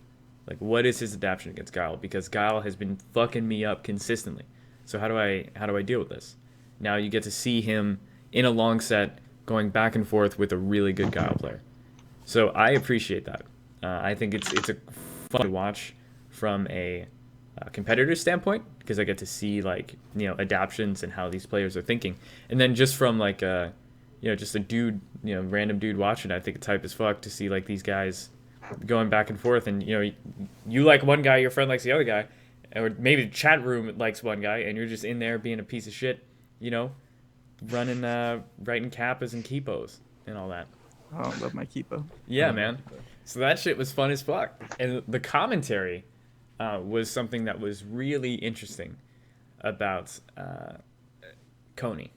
S1: Like, what is his adaptation against Guile? Because Guile has been fucking me up consistently. So how do I deal with this? Now you get to see him in a long set going back and forth with a really good Guile player. So I appreciate that. I think it's a fun to watch from a competitor standpoint, because I get to see, like, you know, adaptations and how these players are thinking. And then just from like just a dude, you know, random dude watching, I think it's hype as fuck to see like these guys going back and forth, and you know, you like one guy, your friend likes the other guy, or maybe the chat room likes one guy, and you're just in there being a piece of shit, you know, writing kappas and keepos and all that.
S2: Oh, I love my Kipo.
S1: Yeah, man. So that shit was fun as fuck, and the commentary was something that was really interesting about Coney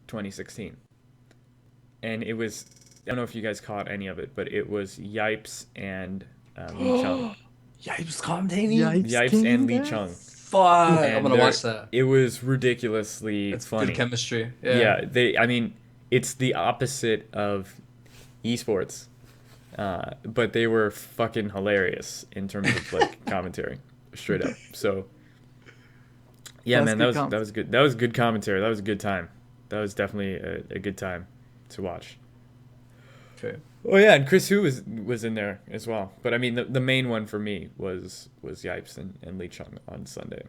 S1: 2016, and it was, I don't know if you guys caught any of it, but it was Yipes and Lee Chung.
S3: Yipes commentating?
S1: Yipes and Lee Chung.
S3: Fuck. I'm
S1: And
S3: gonna watch that.
S1: It was ridiculously
S3: It's
S1: funny.
S3: good chemistry.
S1: Yeah, I mean, it's the opposite of esports, but they were fucking hilarious in terms of like commentary, straight up. So, yeah,
S2: That's
S1: man,
S2: good
S1: that was good. That was good commentary. That was a good time. That was definitely a good time to watch.
S3: Okay.
S1: Oh yeah, and Chris Hu was in there as well. But I mean, the main one for me was Yipes and Lee Chung on Sunday.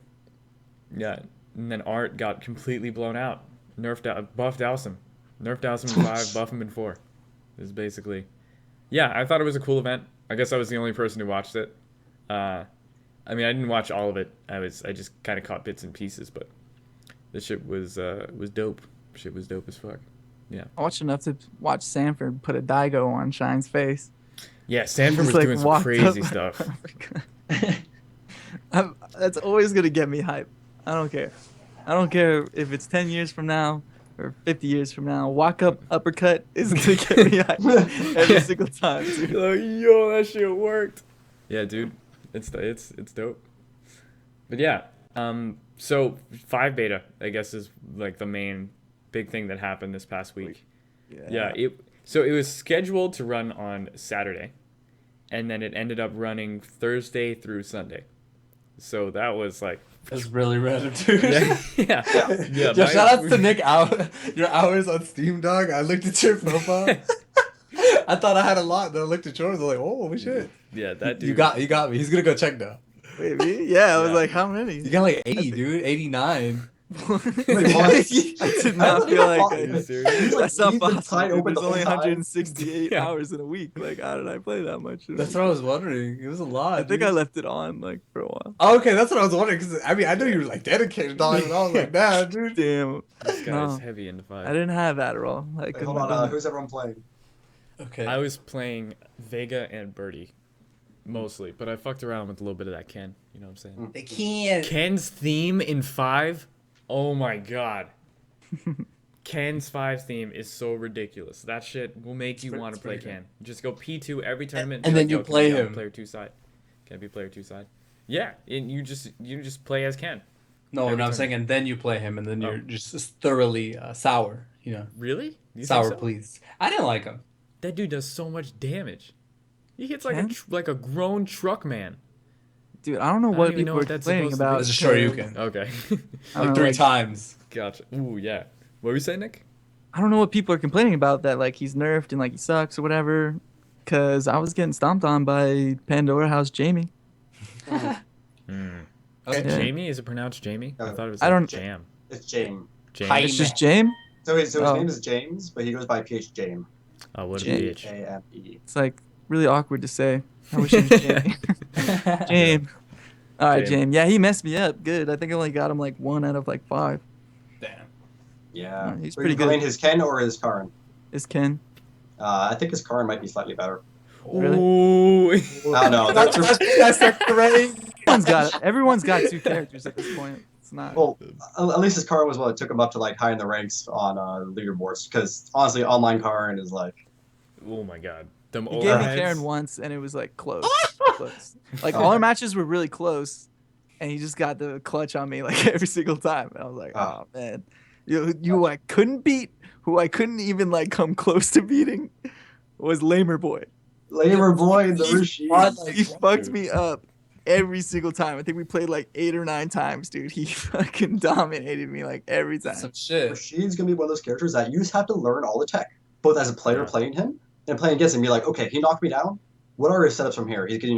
S1: Yeah, and then Art got completely blown out. Buffed Dowsum. Nerfed Dowsum in 5, buff him in 4. It was basically... Yeah, I thought it was a cool event. I guess I was the only person who watched it. I mean, I didn't watch all of it. I just kind of caught bits and pieces, but this shit was dope. Shit was dope as fuck. Yeah.
S2: I watched enough to watch Sanford put a Daigo on Shine's face.
S1: Yeah, Sanford was
S2: Just, like,
S1: doing some
S2: walked
S1: crazy
S2: up.
S1: stuff.
S2: That's always gonna get me hype. I don't care. I don't care if it's 10 years from now or 50 years from now. Walk up uppercut is gonna get me hype every single time, dude.
S1: Like, yo, that shit worked. Yeah, dude, it's dope. But yeah, so 5 beta, I guess, is like the main big thing that happened this past week. Yeah. So it was scheduled to run on Saturday, and then it ended up running Thursday through Sunday. So that was like...
S3: That's really random, dude.
S1: Yeah.
S3: Yo, shout out to Nick. Your hours on Steam, dog. I looked at your profile. I thought I had a lot. Then I looked at yours. I was like, oh shit.
S1: Yeah, that dude.
S3: You got me. He's gonna go check now.
S2: Wait, me? Yeah, I was
S1: Yeah.
S2: like, how many?
S3: You got like 80, dude. 89.
S4: Wait, what?
S2: I did not feel like
S1: Are you
S2: I,
S1: serious?
S2: that's not
S4: Leave the
S2: possible.
S4: site
S2: Dude.
S4: open
S2: There's
S4: the
S2: only
S4: whole time.
S2: 168
S1: Yeah.
S2: hours in a week. Like, how did I play that much?
S3: That's what I was wondering. It was a lot.
S2: I think
S3: dude.
S2: I left it on like for a while.
S3: Oh, okay, that's what I was wondering. Cause I mean, I know you were like dedicated on it, and I was like, nah, dude.
S2: Damn,
S1: This guy's
S2: No.
S1: heavy into 5.
S2: I didn't have Adderall. I
S4: Wait,
S2: couldn't
S4: hold
S2: have
S4: on.
S2: done it.
S4: Who's everyone playing?
S3: Okay.
S1: I was playing Vega and Birdie, mostly, but I fucked around with a little bit of that Ken. You know what I'm saying?
S3: They can't.
S1: Ken's theme in 5, oh my god. Ken's 5 theme is so ridiculous. That shit will make you
S3: pretty-
S1: want to
S3: it's
S1: play
S3: pretty
S1: Ken. Just go P2 every tournament.
S3: and
S1: be
S3: then you
S1: "Yo, can
S3: play
S1: I be on
S3: him."
S1: Player 2 side. Can I be player 2 side? Yeah, and you just play as Ken.
S3: No,
S1: Every
S3: no, I'm
S1: time.
S3: saying, and then you play him, and then
S1: Oh.
S3: you're just thoroughly sour, you know.
S1: Really? You think
S3: Sour,
S1: so?
S3: please. I didn't like him.
S1: That dude does so much damage. He hits like
S2: Ken?
S1: like a grown truck man.
S2: Dude, I don't know
S1: don't
S2: what
S1: even know
S2: people
S1: what
S2: are
S1: that's
S2: complaining
S1: supposed to be.
S2: about.
S3: It's a Shoryuken.
S1: Okay.
S2: I don't
S3: Like
S2: know,
S3: 3 times.
S1: Gotcha. Ooh, yeah. What were you saying, Nick?
S2: I don't know what people are complaining about, that like he's nerfed and like he sucks or whatever. Cause I was getting stomped on by Pandora House Jamie.
S3: Okay.
S2: Yeah.
S1: Jamie? Is it pronounced Jamie? I thought it was
S2: I
S1: like
S2: don't-
S1: Jam.
S4: It's James.
S1: James.
S3: Hi.
S2: It's just James.
S4: So his
S2: Oh.
S4: name is James, but he goes by PH James.
S1: Oh, what a
S2: Jamie.
S1: bitch.
S4: Jame.
S2: It's like really awkward to say. I wish it was Jamie. James. All right,
S1: James.
S2: James. Yeah, he messed me up. Good. I think I only got him like 1 out of like 5.
S3: Damn.
S4: Yeah.
S2: He's
S4: Were
S2: pretty
S4: you
S2: good.
S4: playing his Ken or his Karn?
S2: Is Ken?
S4: I think his Karn might be slightly better.
S2: Really?
S1: Ooh.
S4: I don't know.
S3: That's correct.
S2: Everyone's got 2 characters at this point. It's not.
S4: Well, at least his Karn was what took him up to like high in the ranks on leaderboards. Because honestly, online Karn is like
S1: Oh my god. Them
S2: He
S1: old
S2: gave me
S1: heads.
S2: Karen once, and it was like close. Close. Like all our matches were really close, and he just got the clutch on me like every single time. And I was like, oh man, you I couldn't beat, who I couldn't even like come close to beating, was Lamer Boy.
S4: Lamer Boy and the
S2: He
S4: Rashid.
S2: He fucked me up every single time. I think we played like 8 or 9 times, dude. He fucking dominated me like every time.
S3: Some shit.
S4: Rashid's gonna be one of those characters that you just have to learn all the tech, both as a player
S1: Yeah.
S4: playing him and playing against him. Be like, okay, he knocked me down. What are his setups from here? He could,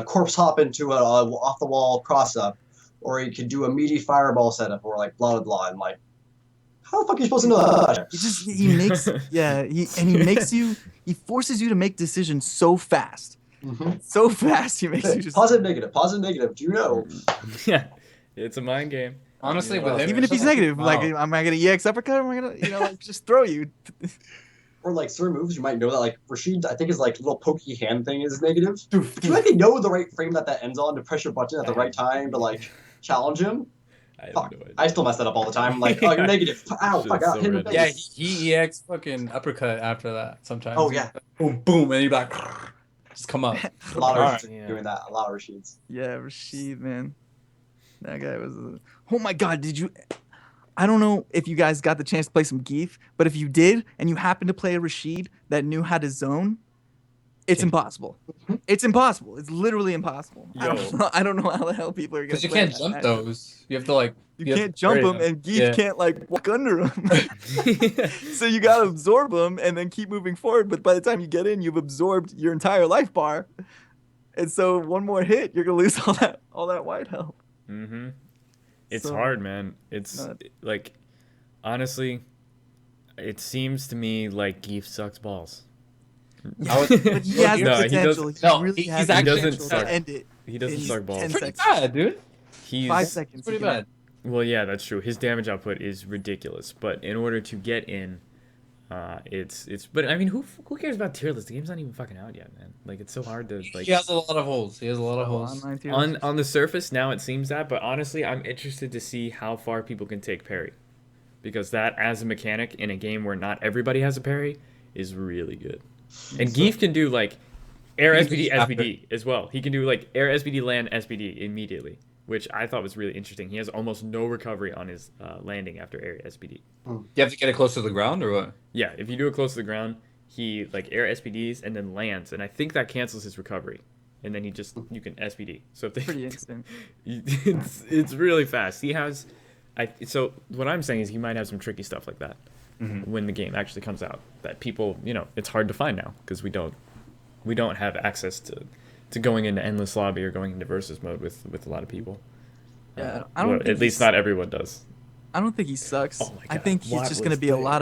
S4: corpse hop into a off the wall cross up, or he could do a meaty fireball setup, or like blah blah blah. And like, how the fuck are you supposed to know that?
S2: He makes he forces you to make decisions so fast. So fast he makes you just
S4: Positive, negative, positive, negative. Do you know?
S1: Yeah. It's a mind game.
S3: Honestly,
S1: Yeah.
S3: with him,
S2: even if he's
S4: Wow.
S2: negative, like am I gonna EX uppercut? Am I gonna like just throw you?
S4: Or like certain moves, you might know that like Rashid, I think his like little pokey hand thing is negative.
S3: Doof,
S4: Do you actually know the right frame that ends on to press your button at the right time to like challenge him?
S1: I have
S4: Fuck.
S1: no idea.
S4: I still mess that up all the time. I'm like, oh, you're negative. Ow,
S1: Shit's
S4: fuck, I
S1: so
S4: hit him in the
S1: random.
S3: Yeah,
S4: face.
S3: he EX fucking uppercut after that sometimes.
S4: Oh, yeah.
S3: Boom, boom, and he like just come up.
S4: A lot of
S3: Alright.
S4: Rashids
S1: Yeah.
S4: doing that. A lot of Rashids.
S2: Yeah, Rashid, man. That guy was oh my god, did you I don't know if you guys got the chance to play some Geef, but if you did and you happened to play a Rashid that knew how to zone, it's impossible. It's impossible. It's literally impossible. I don't know how the hell people are gonna
S3: Because you
S2: play
S3: can't
S2: that
S3: jump
S2: match.
S3: those. You have to like.
S2: You
S3: have
S2: can't
S3: to
S2: jump
S3: parry
S2: him, and Geef
S3: Yeah.
S2: can't like walk under him. So you gotta absorb him and then keep moving forward. But by the time you get in, you've absorbed your entire life bar, and so one more hit, you're gonna lose all that white health.
S1: Mm-hmm. It's
S2: So,
S1: hard, man. It's
S2: uh,
S1: like, honestly, it seems to me like Geef sucks balls.
S3: I would-
S2: but he has the
S1: No, he
S2: potential.
S1: doesn't-
S2: He
S3: No,
S2: really
S3: he's
S2: has the
S3: actually
S2: potential
S1: suck.
S2: to end it.
S1: He doesn't
S2: in
S1: suck balls.
S2: 10
S3: pretty
S2: seconds.
S3: bad, dude.
S1: He's
S2: 5
S3: It's
S2: seconds.
S3: pretty
S2: he can
S3: bad.
S1: Well, yeah, that's true. His damage output is ridiculous, but in order to get in, it's. But I mean, who cares about tier lists? The game's not even fucking out yet, man. Like, it's so hard to like.
S3: He has a lot of holes. He has a lot of
S2: Oh,
S3: holes.
S2: online tier
S1: On
S2: lists.
S1: the surface, now it seems that, but honestly, I'm interested to see how far people can take parry, because that as a mechanic in a game where not everybody has a parry is really good. And Geef can do like air
S3: He can
S1: SBD
S3: do after.
S1: SBD as well. He can do like air SBD land SBD immediately, which I thought was really interesting. He has almost no recovery on his landing after air SBD.
S3: You have to get it close to the ground, or what?
S1: Yeah, if you do it close to the ground, he like air SBDs and then lands, and I think that cancels his recovery, and then you can SBD. So if they,
S2: Pretty instant.
S1: it's really fast. He has, so what I'm saying is he might have some tricky stuff like that when the game actually comes out. That people, it's hard to find now because we don't have access to going into endless lobby or going into versus mode with a lot of people.
S2: Yeah, I don't
S1: Well,
S2: think
S1: at least
S2: he's-
S1: not everyone does.
S2: I don't think he sucks.
S1: Oh my
S2: I
S1: God,
S2: think he's
S1: what
S2: just
S1: was
S2: going to be a lot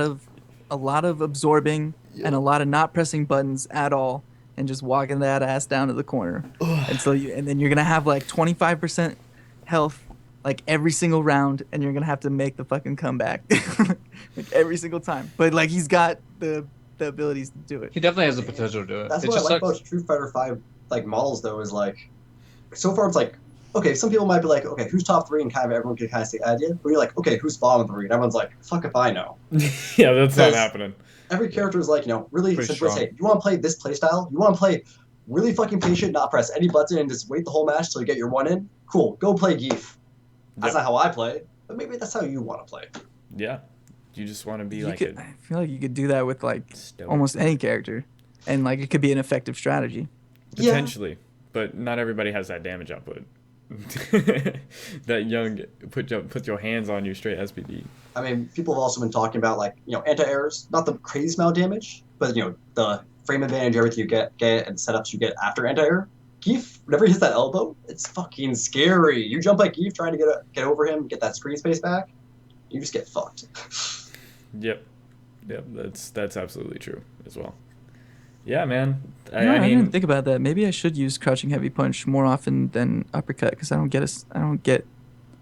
S2: of absorbing and a lot of not pressing buttons at all and just walking that ass down to the corner. And then you're going to have like 25% health like every single round and you're going to have to make the fucking comeback like every single time. But like he's got the abilities to do it.
S3: He definitely has the potential to do it.
S4: That's
S3: It
S4: what I
S3: just
S4: like
S3: sucks.
S4: about Street Fighter Five like models though is like, so far it's like, okay, some people might be like, okay, who's top three, and kind of everyone can kind of see the idea. But you're like, okay, who's bottom three, and everyone's like, fuck if I know.
S1: Yeah, that's not
S4: Because-
S1: happening.
S4: Every character is like, really
S3: Pretty
S4: simply
S3: strong.
S4: say, you want to play this play style? You want to play really fucking patient, not press any button, and just wait the whole match till you get your one in? Cool, go play Geef. That's
S1: Yep.
S4: not how I play, but maybe that's how you want to play.
S1: Yeah, you just want to be
S2: You
S1: like
S2: could,
S1: a
S2: I feel like you could do that with like
S1: stoic.
S2: almost any character. And like it could be an effective strategy.
S4: Yeah.
S1: Potentially, but not everybody has that damage output. That young put your hands on you straight SPD.
S4: I mean, people have also been talking about like, anti-airs, not the crazy amount of damage, but the frame advantage, everything you get and setups you get after anti-air. Geef, whenever he hits that elbow, it's fucking scary. You jump like Geef trying to get over him, get that screen space back, you just get fucked.
S1: Yep, that's absolutely true as well. Yeah, man.
S2: I
S1: I
S2: didn't
S1: mean,
S2: think about that. Maybe I should use crouching heavy punch more often than uppercut because I don't get.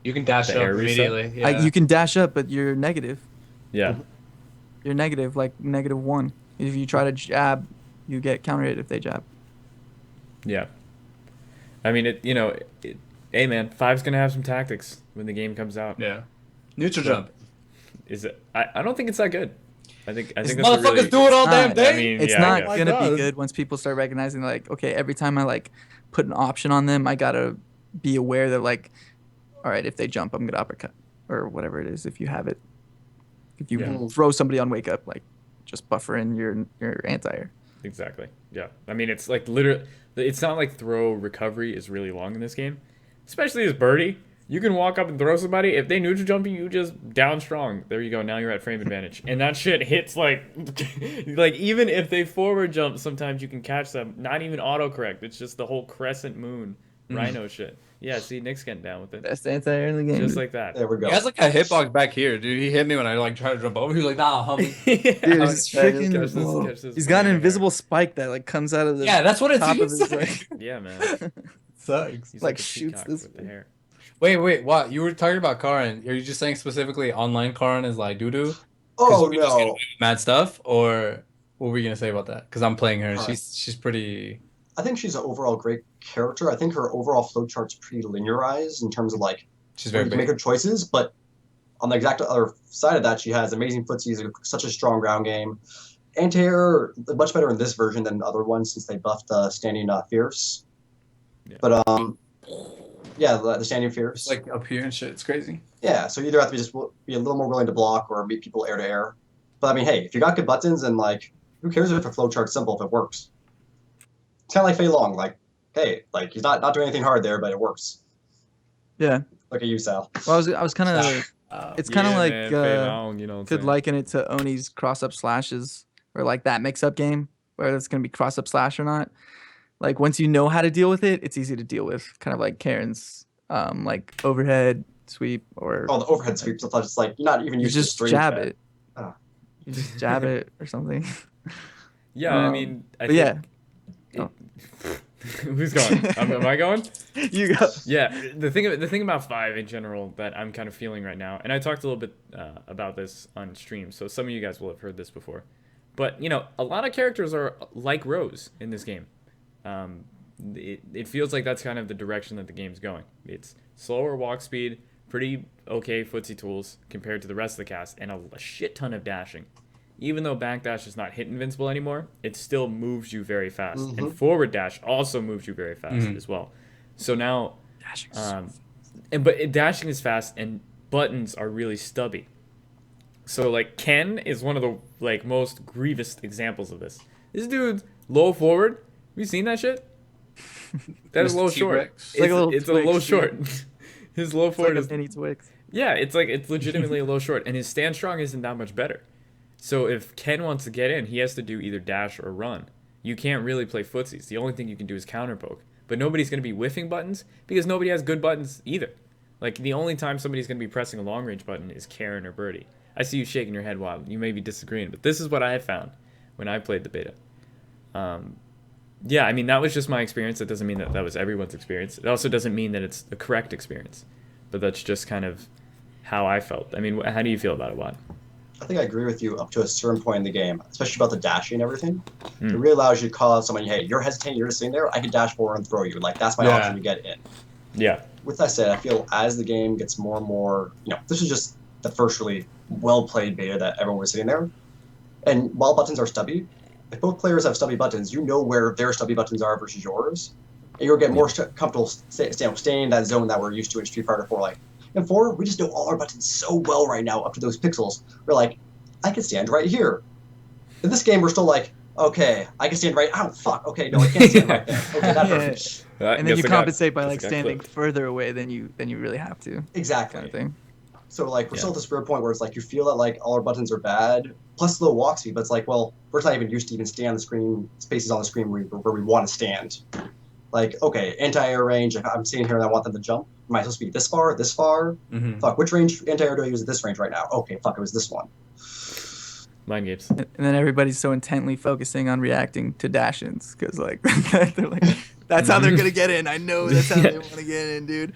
S3: You can dash
S1: The
S3: up
S1: air reset?
S3: immediately. Yeah.
S2: You can dash up, but you're negative.
S1: yeah,
S2: You're negative, like -1. If you try to jab, you get counter hit if they jab.
S1: yeah. I mean, hey, man, 5's gonna have some tactics when the game comes out.
S3: Yeah. Neutral
S1: So-
S3: jump.
S1: Is it? I don't think it's that good. I think
S3: These
S1: that's a
S3: motherfuckers
S1: really,
S3: do it all
S2: It's
S3: damn
S2: not.
S3: day.
S1: I mean,
S2: It's
S1: yeah, I
S2: not
S1: guess.
S3: my
S2: gonna
S3: God.
S2: be good once people start recognizing like, okay, every time I like put an option on them, I gotta be aware that like, all right, if they jump, I'm gonna uppercut or whatever it is. If you have it, if you
S1: Yeah.
S2: throw somebody on wake up, like just buffer in your anti-air.
S1: Exactly. Yeah. I mean, it's like literally. It's not like throw recovery is really long in this game, especially as Birdie. You can walk up and throw somebody. If they neutral jump you, you just down strong. There you go. Now you're at frame advantage, and that shit hits like even if they forward jump, sometimes you can catch them. Not even autocorrect. It's just the whole crescent moon rhino shit. Yeah. See, Nick's getting down with it,
S2: Best anti-air in the game.
S1: just like that.
S4: There we go.
S3: He has like a hitbox back here, dude. He hit me when I like tried to jump over. He was like, "Nah, homie."
S2: Dude,
S1: Yeah.
S2: it's
S1: Catch
S2: freaking.
S1: this-
S2: whoa.
S1: catch this
S2: He's got an
S1: fucking
S2: invisible spike that like comes out of the
S3: Yeah, that's what it
S2: top of
S3: seems
S2: his
S3: like.
S2: like.
S1: Yeah, man.
S3: Sucks.
S1: He's
S2: Like
S1: a
S2: shoots
S1: peacock
S2: this
S1: with the
S2: way.
S1: hair.
S3: Wait, what? You were talking about Karin. Are you just saying specifically online Karin is like doo doo?
S4: Oh no.
S3: Mad stuff, or what were you gonna say about that? Because I'm playing her. And
S4: Karin.
S3: she's pretty.
S4: I think she's an overall great character. I think her overall flowchart's pretty linearized in terms of like
S3: She's
S4: where
S3: very
S4: you can make
S3: big.
S4: her choices, but on the exact other side of that, she has amazing footsies, such a strong ground game. Anti-air, much better in this version than other ones since they buffed standing fierce.
S1: Yeah.
S4: But yeah, the standing fierce.
S3: It's like up here and shit. It's crazy.
S4: Yeah, so you either have to be a little more willing to block or meet people air to air. But I mean, hey, if you got good buttons and like, who cares if a flowchart's simple if it works? It's kind of like Fei Long, like, hey, like he's not doing anything hard there, but it works.
S2: Yeah.
S4: Look at you, Sal.
S2: Well, I was kind of. It's kind of
S1: Yeah,
S2: like
S1: man, Fei Long, you know what I'm
S2: could
S1: saying?
S2: liken it to Oni's cross up slashes or like that mix up game where it's gonna be cross up slash or not. Like once you know how to deal with it, it's easy to deal with. Kind of like Karen's like overhead sweep or
S4: Oh, the overhead sweeps. I thought it's like you're not even
S2: you
S4: used to
S2: just
S4: stream
S2: jab
S4: chat.
S2: it.
S4: Oh.
S2: You just jab it or something.
S1: Yeah, I mean, I
S2: But yeah.
S1: think who's going? Am I going?
S2: You go.
S1: Yeah, the thing about 5 in general that I'm kind of feeling right now, and I talked a little bit about this on stream, so some of you guys will have heard this before, but a lot of characters are like Rose in this game. It feels like that's kind of the direction that the game's going. It's slower walk speed, pretty okay footsie tools compared to the rest of the cast, and a shit ton of dashing. Even though backdash is not hit invincible anymore, it still moves you very fast, and forward dash also moves you very fast as well. So now, dashing is fast, and buttons are really stubby. So like Ken is one of the like most grievous examples of this. This dude's low forward. Have you seen that shit? That is
S3: Mr.
S1: low short.
S3: T-Rex.
S2: It's like a little
S1: it's a
S2: Twix,
S1: low
S2: dude.
S1: short. His low
S2: It's
S1: forward
S2: like
S1: is
S2: a mini Twix.
S1: yeah. It's legitimately a low short, and his stand strong isn't that much better. So if Ken wants to get in, he has to do either dash or run. You can't really play footsies. The only thing you can do is counter poke. But nobody's going to be whiffing buttons because nobody has good buttons either. Like the only time somebody's going to be pressing a long range button is Karen or Birdie. I see you shaking your head, Wild. You may be disagreeing, but this is what I have found when I played the beta. Yeah, I mean, that was just my experience. That doesn't mean that was everyone's experience. It also doesn't mean that it's the correct experience. But that's just kind of how I felt. I mean, how do you feel about it, Wild?
S4: I think I agree with you up to a certain point in the game, especially about the dashing and everything. It really allows you to call out someone, hey, you're hesitating, you're just sitting there, I can dash forward and throw you. Like, that's my option to get in.
S1: Yeah.
S4: With that said, I feel as the game gets more and more, this is just the first really well-played beta that everyone was sitting there. And while buttons are stubby, if both players have stubby buttons, you know where their stubby buttons are versus yours. And you'll get more comfortable staying in that zone that we're used to in Street Fighter 4. Like, in 4, we just know all our buttons so well right now up to those pixels. We're like, I can stand right here. In this game, we're still like, okay, I can stand right. Oh, fuck. Okay, no, I can't stand right there. Okay, that hurts.
S2: And then you compensate by like standing further away than you really have to.
S4: Exactly.
S2: Kind of thing.
S4: So like we're still at this weird point where it's like you feel that like all our buttons are bad, plus low walk speed, but it's like, well, we're not even used to even stay on the screen, spaces on the screen where we want to stand. Like, okay, anti-air range, if I'm sitting here and I want them to jump, am I supposed to be this far, this far? Fuck, which range anti-air do I use at this range right now? Okay, fuck, it was this one.
S1: Mind games.
S2: And then everybody's so intently focusing on reacting to dash-ins, because like, they're like, that's how they're going to get in. I know that's how they want to get in, dude.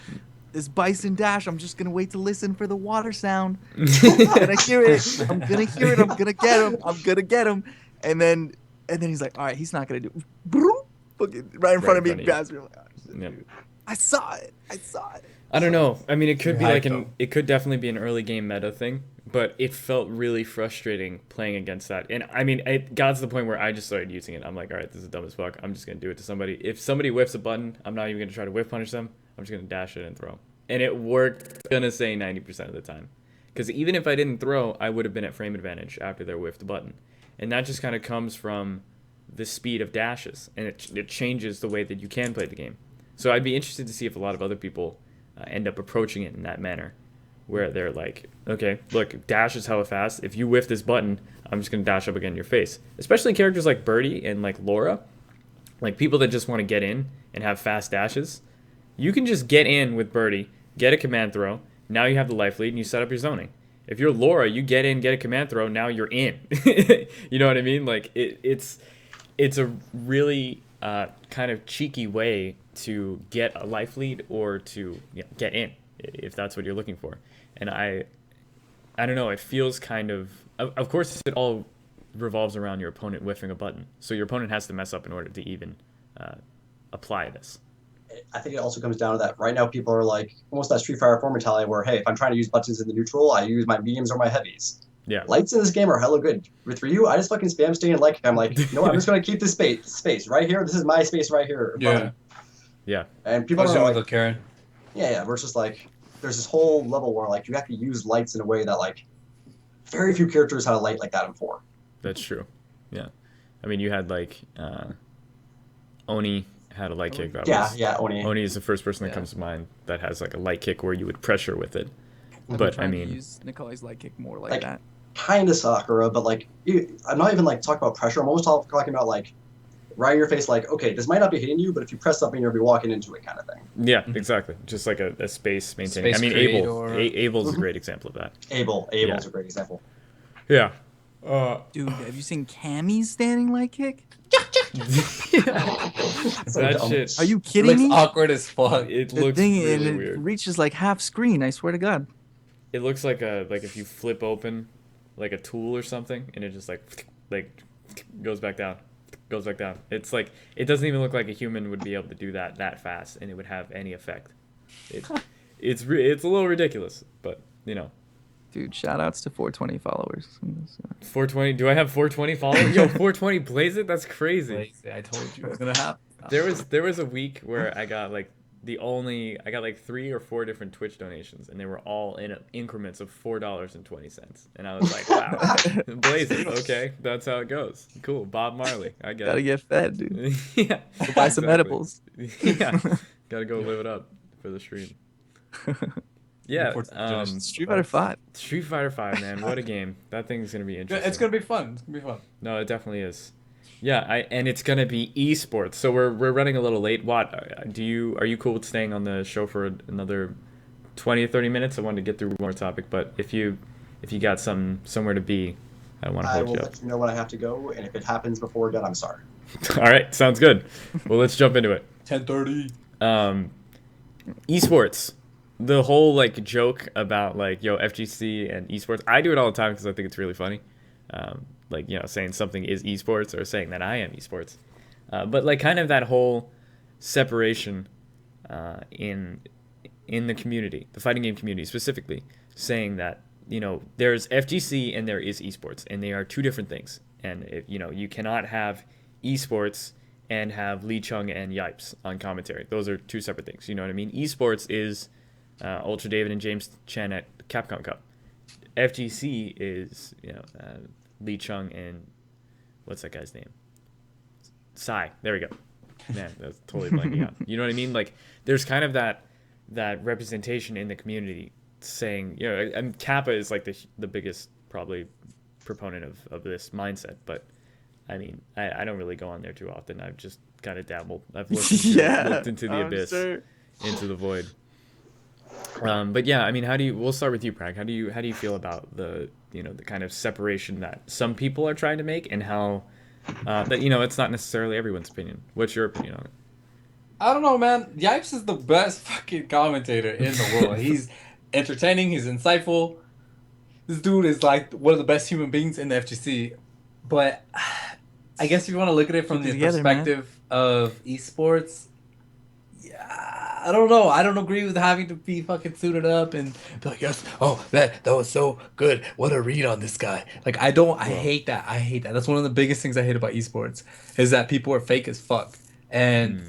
S2: This bison dash, I'm just gonna wait to listen for the water sound. I'm gonna hear it. I'm gonna hear it. I'm gonna get him. I'm gonna get him. And then he's like, all right, he's not gonna do right in front of me. Like, oh, shit, dude. I saw it.
S1: I don't know. I mean, it could be like it could definitely be an early game meta thing, but it felt really frustrating playing against that. And I mean, it got to the point where I just started using it. I'm like, all right, this is dumb as fuck. I'm just gonna do it to somebody. If somebody whiffs a button, I'm not even gonna try to whiff punish them. I'm just gonna dash it and throw. And it worked, gonna say 90% of the time. Because even if I didn't throw, I would have been at frame advantage after their whiffed button. And that just kind of comes from the speed of dashes. And it changes the way that you can play the game. So I'd be interested to see if a lot of other people end up approaching it in that manner. Where they're like, okay, look, dash is hella fast. If you whiff this button, I'm just gonna dash up again in your face. Especially characters like Birdie and like Laura. Like people that just want to get in and have fast dashes. You can just get in with Birdie, get a command throw, now you have the life lead, and you set up your zoning. If you're Laura, you get in, get a command throw, now you're in. You know what I mean? Like, it's a really kind of cheeky way to get a life lead or to get in, if that's what you're looking for. And I don't know, it feels kind of course, it all revolves around your opponent whiffing a button. So your opponent has to mess up in order to even apply this.
S4: I think it also comes down to that right now people are like almost that Street Fighter 4 mentality where, hey, if I'm trying to use buttons in the neutral, I use my mediums or my heavies.
S1: Yeah.
S4: Lights in this game are hella good. For you, I just fucking spam stay and like I'm like, I'm just gonna keep this space right here. This is my space right here.
S1: Yeah.
S4: And people are like,
S3: Karen.
S4: Yeah. Versus like, there's this whole level where like you have to use lights in a way that like very few characters had a light like that in 4.
S1: That's true. Yeah. I mean, you had like Oni had a light kick.
S4: Oni.
S1: Oni is the first person that comes to mind that has like a light kick where you would pressure with it. But I mean,
S2: use Nikolai's light kick more like that.
S4: Kind of Sakura, but like I'm not even like talking about pressure. I'm almost talking about like right in your face, like, okay, this might not be hitting you, but if you press something, you'll be walking into it, kind of thing.
S1: Yeah, exactly. Just like a space maintaining.
S3: Space
S1: I mean,
S3: creator.
S1: Abel's a great example of that.
S4: Abel's a great example.
S1: Yeah.
S2: Dude, have you seen Cammy's standing leg kick?
S4: So
S1: That
S4: dumb.
S1: shit.
S2: Are you
S3: It
S2: kidding
S3: looks
S2: me?
S3: awkward as fuck.
S1: It
S2: The
S1: looks
S2: thing
S1: really
S2: and it
S1: weird.
S2: reaches like half screen. I swear to God.
S1: It looks like if you flip open like a tool or something, and it just like goes back down, goes back down. It's like it doesn't even look like a human would be able to do that fast, and it would have any effect. It's a little ridiculous, but you know.
S2: Dude, shout outs to 420 followers.
S1: 420. Do I have 420 followers? Yo, 420 plays it. That's crazy.
S3: I told you it was gonna happen.
S1: There was a week where I got like 3 or 4 different Twitch donations, and they were all in increments of $4.20. And I was like, wow, blaze it. Okay, that's how it goes. Cool, Bob Marley. I get
S2: Gotta
S1: it.
S2: get fed, dude.
S1: Yeah,
S2: Go buy some
S1: exactly.
S2: edibles.
S1: Yeah, gotta go live it up for the stream. Yeah,
S2: Street Fighter 5.
S1: Street Fighter 5, man, what a game! That thing's gonna be interesting.
S3: It's gonna be fun. It's gonna be fun.
S1: No, it definitely is. Yeah, and it's gonna be esports. So we're running a little late. What are you cool with staying on the show for another 20 or 30 minutes? I wanted to get through one more topic, but if you got somewhere to be, I don't want to
S4: I
S1: hold
S4: will
S1: you up.
S4: let you know when I have to go, and if it happens before we're done, I'm sorry.
S1: All right, sounds good. Well, let's jump into it.
S3: 10:30.
S1: Esports. The whole like joke about like FGC and esports. I do it all the time because I think it's really funny. Like saying something is esports or saying that I am esports. But like kind of that whole separation in the community, the fighting game community specifically, saying that there's FGC and there is esports, and they are two different things. And if, you cannot have esports and have Lee Chung and Yipes on commentary. Those are two separate things. You know what I mean? Esports is Ultra David and James Chen at Capcom Cup. FGC is Lee Chung and what's that guy's name? Sai. There we go. Man, that's totally blanking out. You know what I mean? Like there's kind of that representation in the community saying, and Kappa is like the biggest probably proponent of this mindset, but I mean, I don't really go on there too often. I've just kind of dabbled. I've looked into the abyss, into the void. But yeah, I mean, we'll start with you, Prag. How do you feel about the the kind of separation that some people are trying to make, and how that it's not necessarily everyone's opinion. What's your opinion on it?
S3: I don't know, man. Yipes is the best fucking commentator in the world. He's entertaining. He's insightful. This dude is like one of the best human beings in the FGC. But I guess if you want to look at it from the perspective of esports, yeah, I don't know. I don't agree with having to be fucking suited up and be like, yes, oh, that was so good. What a read on this guy. Like, I hate that. I hate that. That's one of the biggest things I hate about esports is that people are fake as fuck. And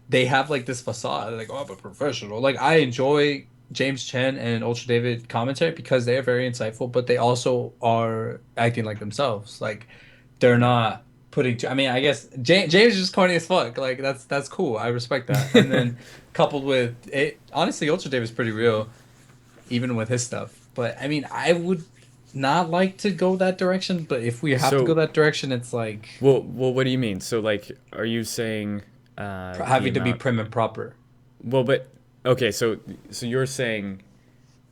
S3: they have like this facade. Like, oh, I'm a professional. Like, I enjoy James Chen and Ultra David commentary because they are very insightful, but they also are acting like themselves. Like, they're not putting I mean, I guess James is just corny as fuck. Like, that's cool. I respect that. And then coupled with it, honestly, Ultra David's pretty real, even with his stuff. But I mean, I would not like to go that direction. But if we have to go that direction, it's like,
S1: well, what do you mean? So, like, are you saying
S3: having to be prim and proper? Well,
S1: but okay, so you're saying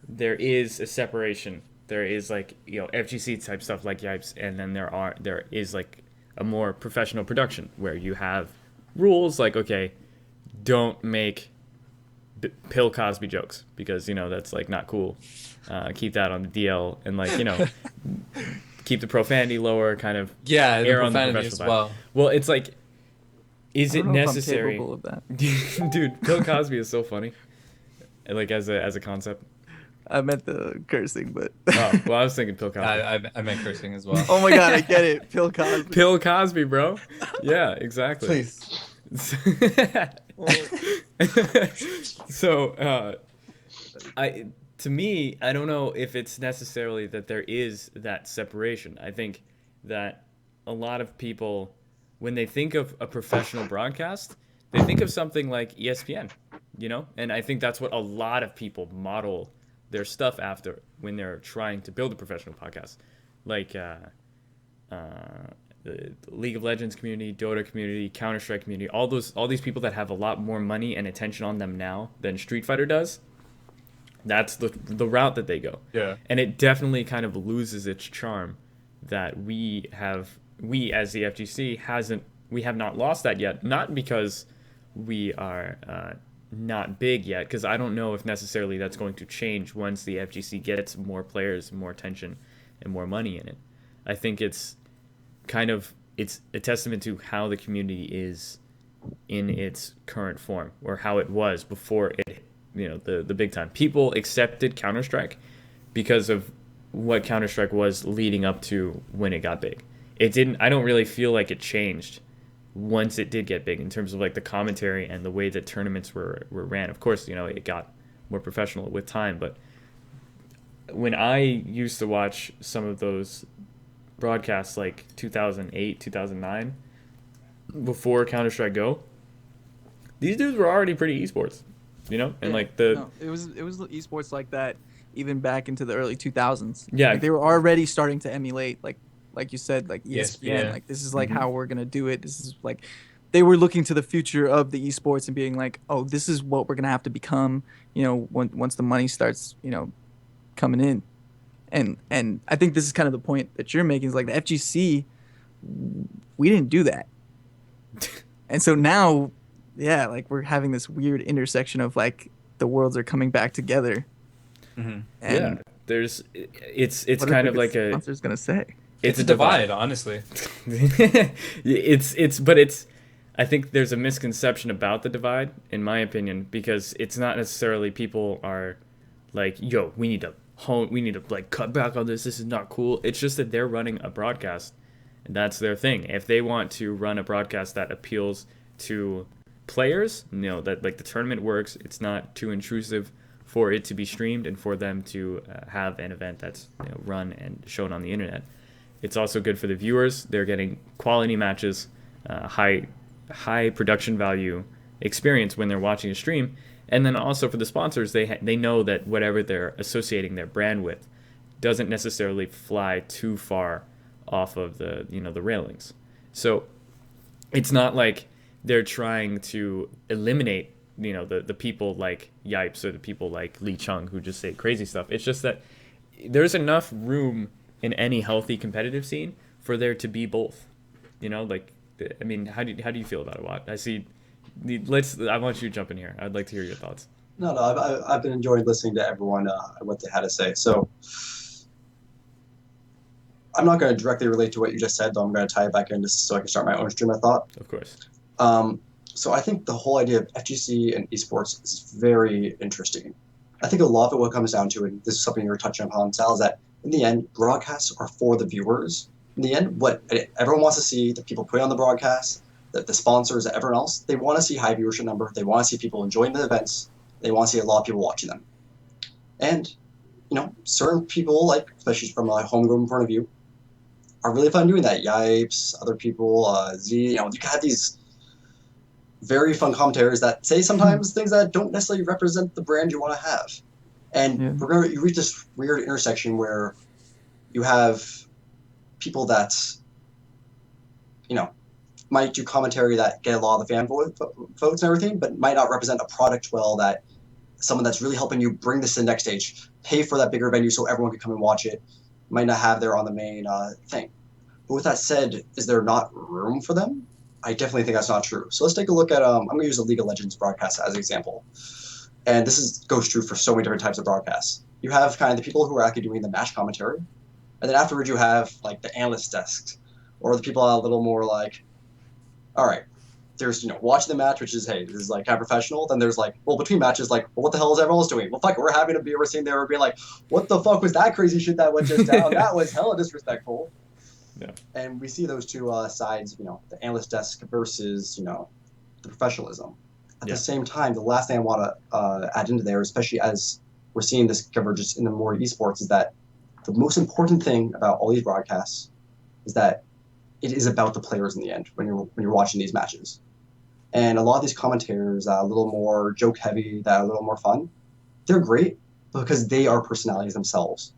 S1: there is a separation. There is like FGC type stuff like Yipes, and then there is like a more professional production where you have rules like, okay, don't make Bill Cosby jokes because that's like not cool. Keep that on the DL and like keep the profanity lower, kind of err on the professional
S3: as well.
S1: Well, it's like, is it necessary?
S2: I'm capable of that.
S1: Dude, Bill Cosby is so funny. Like as a concept.
S2: I meant the cursing, but
S1: Oh, well, I was thinking Bill Cosby.
S3: I meant cursing as well.
S2: Oh my god, I get it. Bill Cosby.
S1: Bill Cosby, bro. Yeah, exactly.
S3: Please.
S1: So, to me, I don't know if it's necessarily that there is that separation. I think that a lot of people, when they think of a professional broadcast, they think of something like ESPN, and I think that's what a lot of people model their stuff after when they're trying to build a professional podcast. Like, the League of Legends community, Dota community, Counter Strike community, all these people that have a lot more money and attention on them now than Street Fighter does. That's the route that they go.
S3: Yeah.
S1: And it definitely kind of loses its charm that we as the FGC have not lost that yet. Not because we are not big yet, because I don't know if necessarily that's going to change once the FGC gets more players, more attention, and more money in it. I think it's a testament to how the community is in its current form, or how it was before it, the big time. People accepted Counter-Strike because of what Counter-Strike was leading up to when it got big. I don't really feel like it changed once it did get big in terms of like the commentary and the way that tournaments were ran. Of course, it got more professional with time, but when I used to watch some of those broadcasts like 2008, 2009, before Counter-Strike Go, these dudes were already pretty esports, and
S2: it was esports like that even back into the early 2000s.
S1: Yeah.
S2: Like, they were already starting to emulate like you said, like ESPN.
S3: Yeah.
S2: Like, this is like how we're gonna do it. This is like they were looking to the future of the esports and being like, oh, this is what we're gonna have to become. Once the money starts, coming in, and I think this is kind of the point that you're making, is like the FGC, we didn't do that, and so now, yeah, like we're having this weird intersection of like the worlds are coming back together.
S3: Mm-hmm.
S2: And
S1: it's
S2: what
S1: kind
S2: are
S1: of
S2: the
S1: like
S2: sponsors gonna say?
S3: It's a divide, honestly.
S1: I think there's a misconception about the divide, in my opinion, because it's not necessarily people are like, yo, we need to like cut back on this. This is not cool. It's just that they're running a broadcast, and that's their thing. If they want to run a broadcast that appeals to players, that like the tournament works, it's not too intrusive for it to be streamed and for them to have an event that's run and shown on the internet. It's also good for the viewers. They're getting quality matches, high production value experience when they're watching a stream. And then also for the sponsors, they know that whatever they're associating their brand with doesn't necessarily fly too far off of the the railings. So it's not like they're trying to eliminate the people like Yipes or the people like Lee Chung who just say crazy stuff. It's just that there's enough room in any healthy competitive scene for there to be both. I mean, how do you feel about it, Watt? I want you to jump in here. I'd like to hear your thoughts.
S4: No, I've been enjoying listening to everyone what they had to say. So I'm not going to directly relate to what you just said, though I'm going to tie it back in just so I can start my own stream of thought.
S1: Of course.
S4: So I think the whole idea of FGC and esports is very interesting. I think a lot of it, what comes down to, and this is something you were touching upon, Sal, is that in the end, broadcasts are for the viewers. In the end, what everyone wants to see, the people putting on the broadcast, the sponsors, everyone else, they want to see high viewership number. They want to see people enjoying the events. They want to see a lot of people watching them. And, certain people, like, especially from a homegrown point of view, are really fun doing that. Yipes, other people, Z, you have these very fun commentators that say sometimes things that don't necessarily represent the brand you want to have. And you reach this weird intersection where you have people that, might do commentary that get a lot of the fan votes and everything, but might not represent a product well, that someone that's really helping you bring this to the next stage, pay for that bigger venue so everyone can come and watch it, might not have there on the main thing. But with that said, is there not room for them? I definitely think that's not true. So let's take a look at, I'm going to use the League of Legends broadcast as an example. And this goes true for so many different types of broadcasts. You have kind of the people who are actually doing the match commentary. And then afterwards you have like the analyst desks, or the people a little more like, all right, there's, watching the match, which is, hey, this is like kind of professional. Then there's like, well, between matches, like, well, what the hell is everyone else doing? Well, fuck it, we're having a beer, we're sitting there, we're being like, what the fuck was that crazy shit that went just down? That was hella disrespectful.
S1: Yeah.
S4: And we see those two sides, the analyst desk versus, the professionalism. At the same time, the last thing I want to add into there, especially as we're seeing this convergence in the more esports, is that the most important thing about all these broadcasts is that it is about the players in the end when you're watching these matches. And a lot of these commentators that are a little more joke heavy, that are a little more fun, they're great because they are personalities themselves.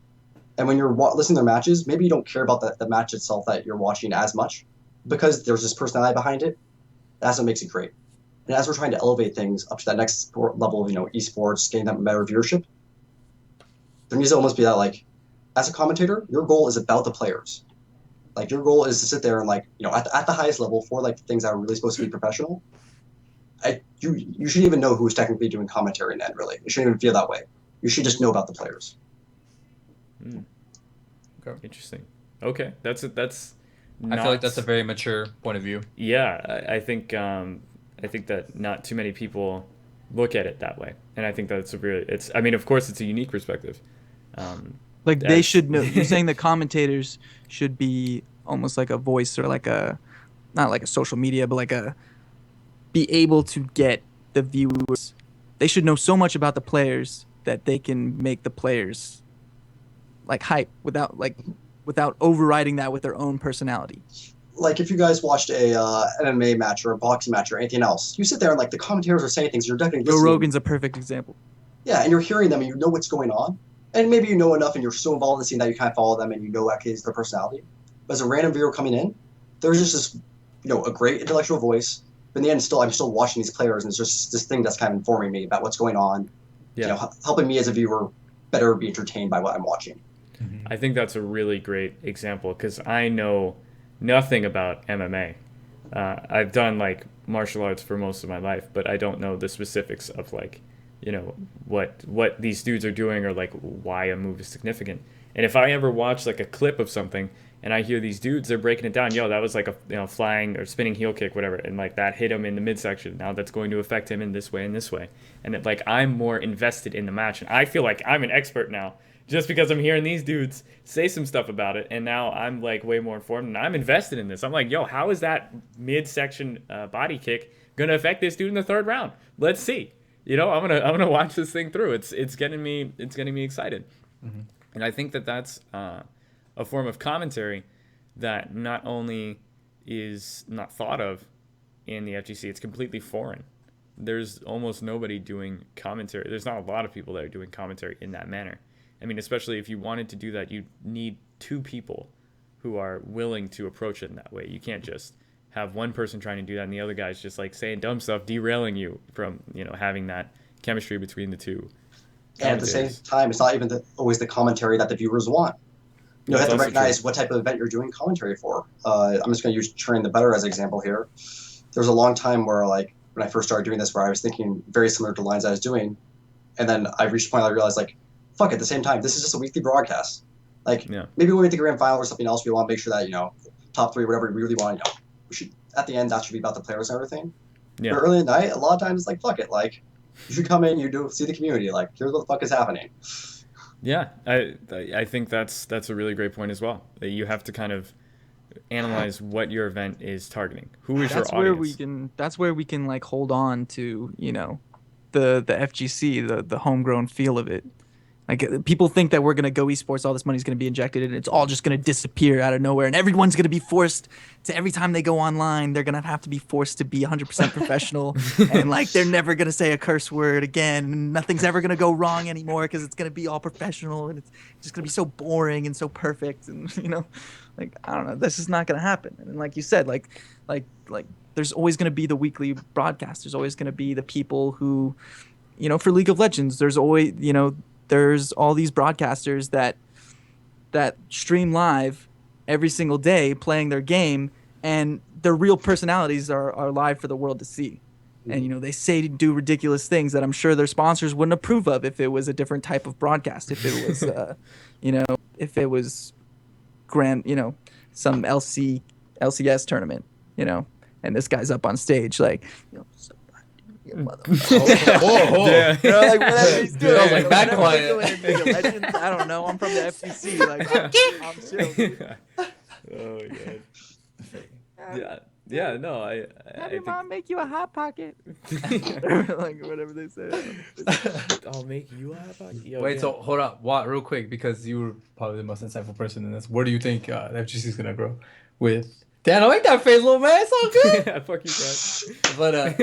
S4: And when you're listening to their matches, maybe you don't care about the match itself that you're watching as much, because there's this personality behind it, that's what makes it great. And as we're trying to elevate things up to that next level of, esports, getting that better viewership, there needs to almost be that, like, as a commentator, your goal is about the players. Like, your goal is to sit there and, like, at the highest level for, like, the things that are really supposed to be professional. You shouldn't even know who's technically doing commentary in the end, really. You shouldn't even feel that way. You should just know about the players.
S1: Okay. Interesting. Okay, that's.
S5: I feel like that's a very mature point of view.
S1: Yeah, I think that not too many people look at it that way, and I think that's a really. I mean, of course, it's a unique perspective.
S2: Like they should know. You're saying the commentators should be almost like a voice or like not like a social media, but like be able to get the viewers. They should know so much about the players that they can make the players like hype without overriding that with their own personality.
S4: Like if you guys watched a MMA match or a boxing match or anything else, you sit there and like the commentators are saying things, you're definitely listening.
S2: Joe Rogan's a perfect example.
S4: Yeah, and you're hearing them and you know what's going on. And maybe you know enough and you're so involved in the scene that you kind of follow them and you know actually their personality. But as a random viewer coming in, there's just this, a great intellectual voice. But in the end, I'm still watching these players, and it's just this thing that's kind of informing me about what's going on. Yeah. Helping me as a viewer better be entertained by what I'm watching.
S1: I think that's a really great example because I know nothing about MMA. I've done like martial arts for most of my life, but I don't know the specifics of like, what these dudes are doing or like why a move is significant. And if I ever watch like a clip of something and I hear these dudes, they're breaking it down. Yo, that was like a flying or spinning heel kick, whatever, and like that hit him in the midsection. Now that's going to affect him in this way and this way. And it, like I'm more invested in the match, and I feel like I'm an expert now just because I'm hearing these dudes say some stuff about it, and now I'm like way more informed and I'm invested in this. I'm like, yo, how is that midsection body kick gonna affect this dude in the third round? Let's see. I'm gonna watch this thing through. It's getting me excited. Mm-hmm. And I think that that's a form of commentary that not only is not thought of in the FGC, it's completely foreign. There's almost nobody doing commentary. There's not a lot of people that are doing commentary in that manner. I mean, especially if you wanted to do that, you need two people who are willing to approach it in that way. You can't just have one person trying to do that and the other guy's just like saying dumb stuff, derailing you from, having that chemistry between the two.
S4: And at the same time, it's not even always the commentary that the viewers want. You have to recognize what type of event you're doing commentary for. I'm just going to use Train the Better as an example here. There was a long time where, like, when I first started doing this, where I was thinking very similar to the lines I was doing, and then I reached a point where I realized, like, fuck, at the same time, this is just a weekly broadcast. Like, maybe when we get the grand final or something else, we want to make sure that, top three, whatever we really want, we should, at the end, that should be about the players and everything. Yeah. But early in the night, a lot of times, it's like, fuck it, like, you should come in, see the community, like, here's what the fuck is happening.
S1: Yeah, I think that's a really great point as well. That you have to kind of analyze what your event is targeting. Who is your audience?
S2: That's where we can like hold on to the FGC, the homegrown feel of it. Like people think that we're gonna go esports, all this money's gonna be injected, and it's all just gonna disappear out of nowhere, and everyone's gonna be forced to every time they go online, they're gonna have to be forced to be 100% professional, and like they're never gonna say a curse word again, and nothing's ever gonna go wrong anymore because it's gonna be all professional, and it's just gonna be so boring and so perfect, and like I don't know, this is not gonna happen. And like you said, like there's always gonna be the weekly broadcast. There's always gonna be the people who, for League of Legends, there's always there's all these broadcasters that stream live every single day playing their game, and their real personalities are live for the world to see. And they say to do ridiculous things that I'm sure their sponsors wouldn't approve of if it was a different type of broadcast. If it was if it was some LCS tournament, and this guy's up on stage like
S1: Yeah.
S2: Like whatever he's doing.
S5: Like that quiet.
S2: I don't know. I'm from the FCC. Like I'm chill. Dude.
S1: Oh my god. Yeah. No, I
S2: Have your mom make you a hot pocket. Like whatever they say.
S1: I'll make you a hot pocket. Yo,
S5: wait, so hold up, Watt, real quick, because you were probably the most insightful person in this. Where do you think the FGC is gonna grow with? Dan, don't make that face, little man. It's all good.
S1: Yeah, fuck you, Brad.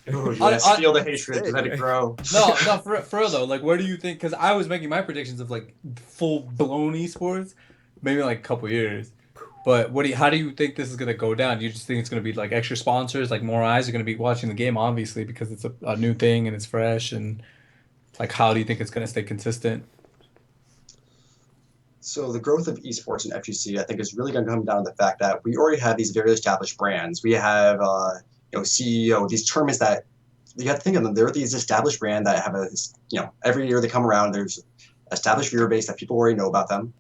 S4: But feel the hatred, let it grow.
S5: No, for real though. Like, where do you think? Because I was making my predictions of like full blown esports, maybe like a couple years.
S3: But how do you think this is gonna go down? Do you just think it's gonna be like extra sponsors, like more eyes are gonna be watching the game, obviously, because it's a new thing and it's fresh, and like how do you think it's gonna stay consistent?
S4: So the growth of esports and FGC, I think, is really going to come down to the fact that we already have these very established brands. We have, CEO, these tournaments that you have to think of them. They're these established brands that have every year they come around. There's established viewer base that people already know about them,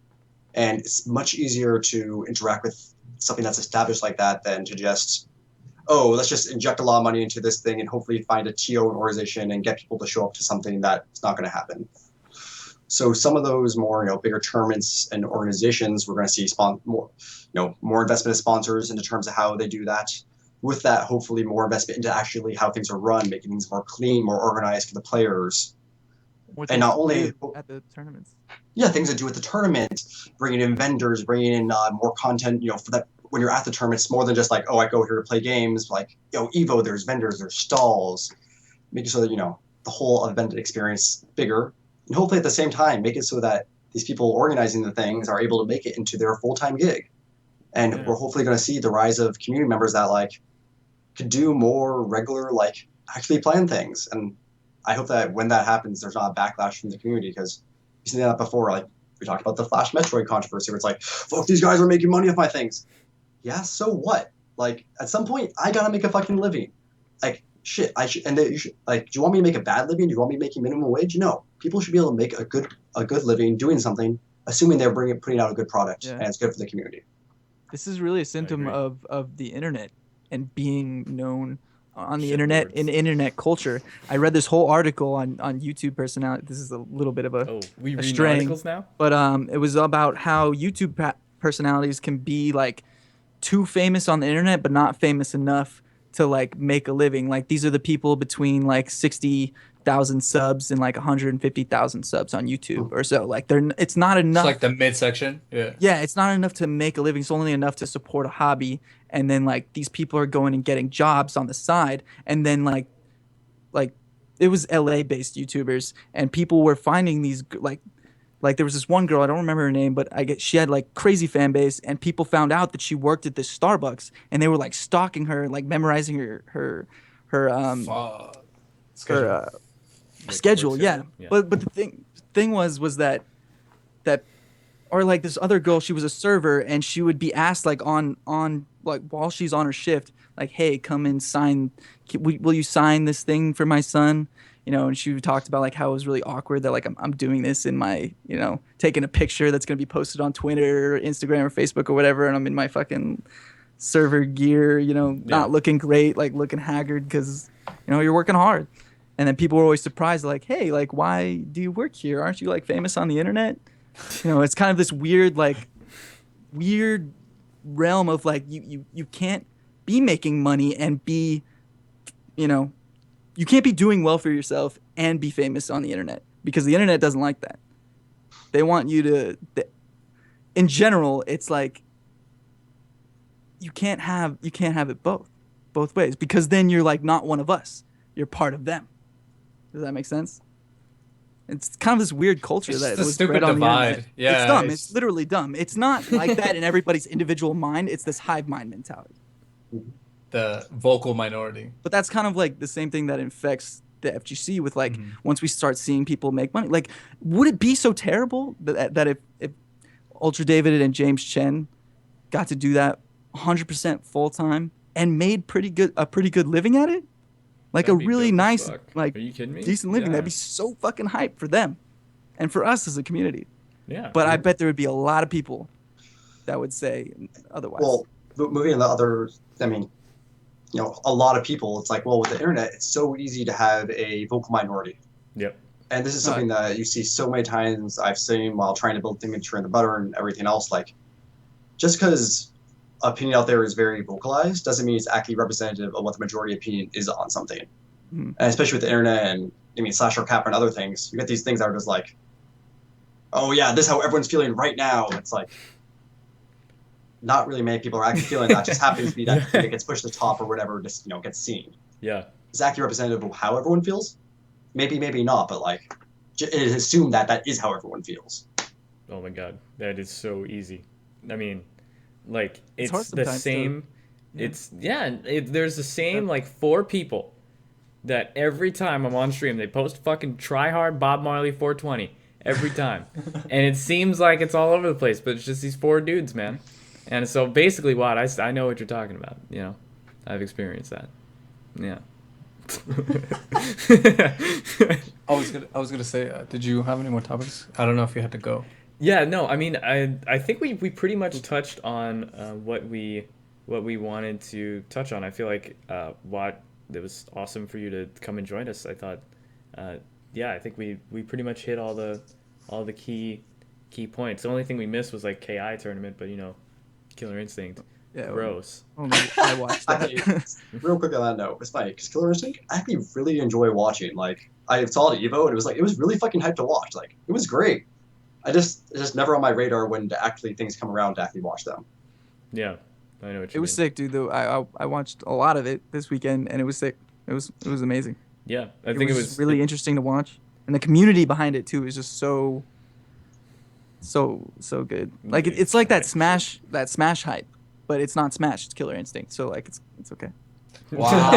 S4: and it's much easier to interact with something that's established like that than to just, oh, let's just inject a lot of money into this thing and hopefully find a TO organization and get people to show up to something that's not going to happen. So some of those more, bigger tournaments and organizations, we're going to see more investment as sponsors into terms of how they do that. With that, hopefully more investment into actually how things are run, making things more clean, more organized for the players. And not only
S2: at the tournaments.
S4: Yeah, things to do with the tournament, bringing in vendors, bringing in more content, for that. When you're at the tournament, it's more than just like, oh, I go here to play games. Like, Evo, there's vendors, there's stalls, making sure that, the whole event experience bigger. And hopefully at the same time, make it so that these people organizing the things are able to make it into their full-time gig. And we're hopefully going to see the rise of community members that could do more regular, actually plan things. And I hope that when that happens, there's not a backlash from the community, because you've seen that before. We talked about the Flash Metroid controversy where it's like, fuck, these guys are making money off my things. Yeah, so what? At some point, I got to make a fucking living. Shit, I should, and you should, do you want me to make a bad living? Do you want me making minimum wage? No. People should be able to make a good living doing something, assuming they're putting out a good product and it's good for the community.
S2: This is really a symptom of the internet and being known on the internet in internet culture. I read this whole article on YouTube personality. This is a little bit of
S1: we read
S2: string,
S1: articles now?
S2: But it was about how YouTube personalities can be too famous on the internet but not famous enough to make a living. These are the people between 60,000 subs and 150,000 subs on YouTube or so. It's not enough.
S3: It's the midsection. Yeah.
S2: Yeah, it's not enough to make a living. It's only enough to support a hobby. And then these people are going and getting jobs on the side. And then it was LA based YouTubers, and people were finding these there was this one girl, I don't remember her name, but she had crazy fan base, and people found out that she worked at this Starbucks, and they were stalking her, memorizing her schedule. Yeah. But the thing was that or this other girl, she was a server, and she would be asked on while she's on her shift, hey, come and sign, will you sign this thing for my son? And she talked about how it was really awkward that I'm doing this in my, taking a picture that's going to be posted on Twitter or Instagram or Facebook or whatever, and I'm in my fucking server gear, not looking great, looking haggard because, you're working hard. And then people were always surprised, hey, why do you work here? Aren't you famous on the internet? It's kind of this weird realm of you can't be making money and be, you can't be doing well for yourself and be famous on the internet, because the internet doesn't like that. They want you to, in general, it's you can't have it both ways, because then you're not one of us. You're part of them. Does that make sense? It's kind of this weird culture
S3: it's
S2: that
S3: was
S2: stupid
S3: bred on divide. The internet.
S2: Yeah, it's dumb. It's literally dumb. It's not like that in everybody's individual mind. It's this hive mind mentality.
S3: The vocal minority.
S2: But that's kind of the same thing that infects the FGC with once we start seeing people make money. Would it be so terrible that if Ultra David and James Chen got to do that 100% full time and made a pretty good living at it? A really nice,
S1: Are you kidding me?
S2: decent living. That'd be so fucking hype for them and for us as a community.
S1: Yeah.
S2: But I bet there would be a lot of people that would say otherwise.
S4: Well, moving on the other, a lot of people, it's with the internet, it's so easy to have a vocal minority.
S1: Yep.
S4: And this is something that you see so many times I've seen while trying to build things in the butter and everything else. Just because opinion out there is very vocalized doesn't mean it's actually representative of what the majority opinion is on something. And especially with the internet and Slasher Cap and other things, you get these things that are just oh yeah, this is how everyone's feeling right now. It's not really many people are actually feeling that. It just happens to be that it gets pushed to the top or whatever, just gets seen.
S1: Yeah.
S4: Is actually representative of how everyone feels? Maybe not, but it is assumed that is how everyone feels.
S1: Oh my god, that is so easy. Like
S2: It's hard
S1: it's the
S2: sometimes,
S1: same.
S2: too. Yeah.
S1: It's there's the same like 4 people that every time I'm on stream they post fucking try hard Bob Marley 420 every time, and it seems like it's all over the place, but it's just these 4 dudes, man. And so basically, what I know what you're talking about. You know, I've experienced that. Yeah.
S3: I was gonna say, did you have any more topics? I don't know if you had to go.
S1: Yeah, no, I mean, I think we pretty much touched on what we wanted to touch on. I feel like Watt, it was awesome for you to come and join us. I thought, yeah, I think we pretty much hit all the key points. The only thing we missed was like KI tournament, but you know, Killer Instinct,
S2: Yeah,
S1: gross.
S2: only I watched that.
S4: Actually, real quick on that note, it's funny because Killer Instinct, I actually really enjoy watching. Like, I saw it at Evo, and it was really fucking hyped to watch. Like, it was great. It's just never on my radar when actually things come around to actually watch them.
S1: Yeah, I know what
S2: It
S1: you
S2: was
S1: mean.
S2: sick, dude. Though I watched a lot of it this weekend, and it was sick. It was amazing.
S1: Yeah, I think it was
S2: really interesting to watch, and the community behind it too is just so good. Like it's like that Smash hype, but it's not Smash. It's Killer Instinct. So like it's okay.
S3: Wow.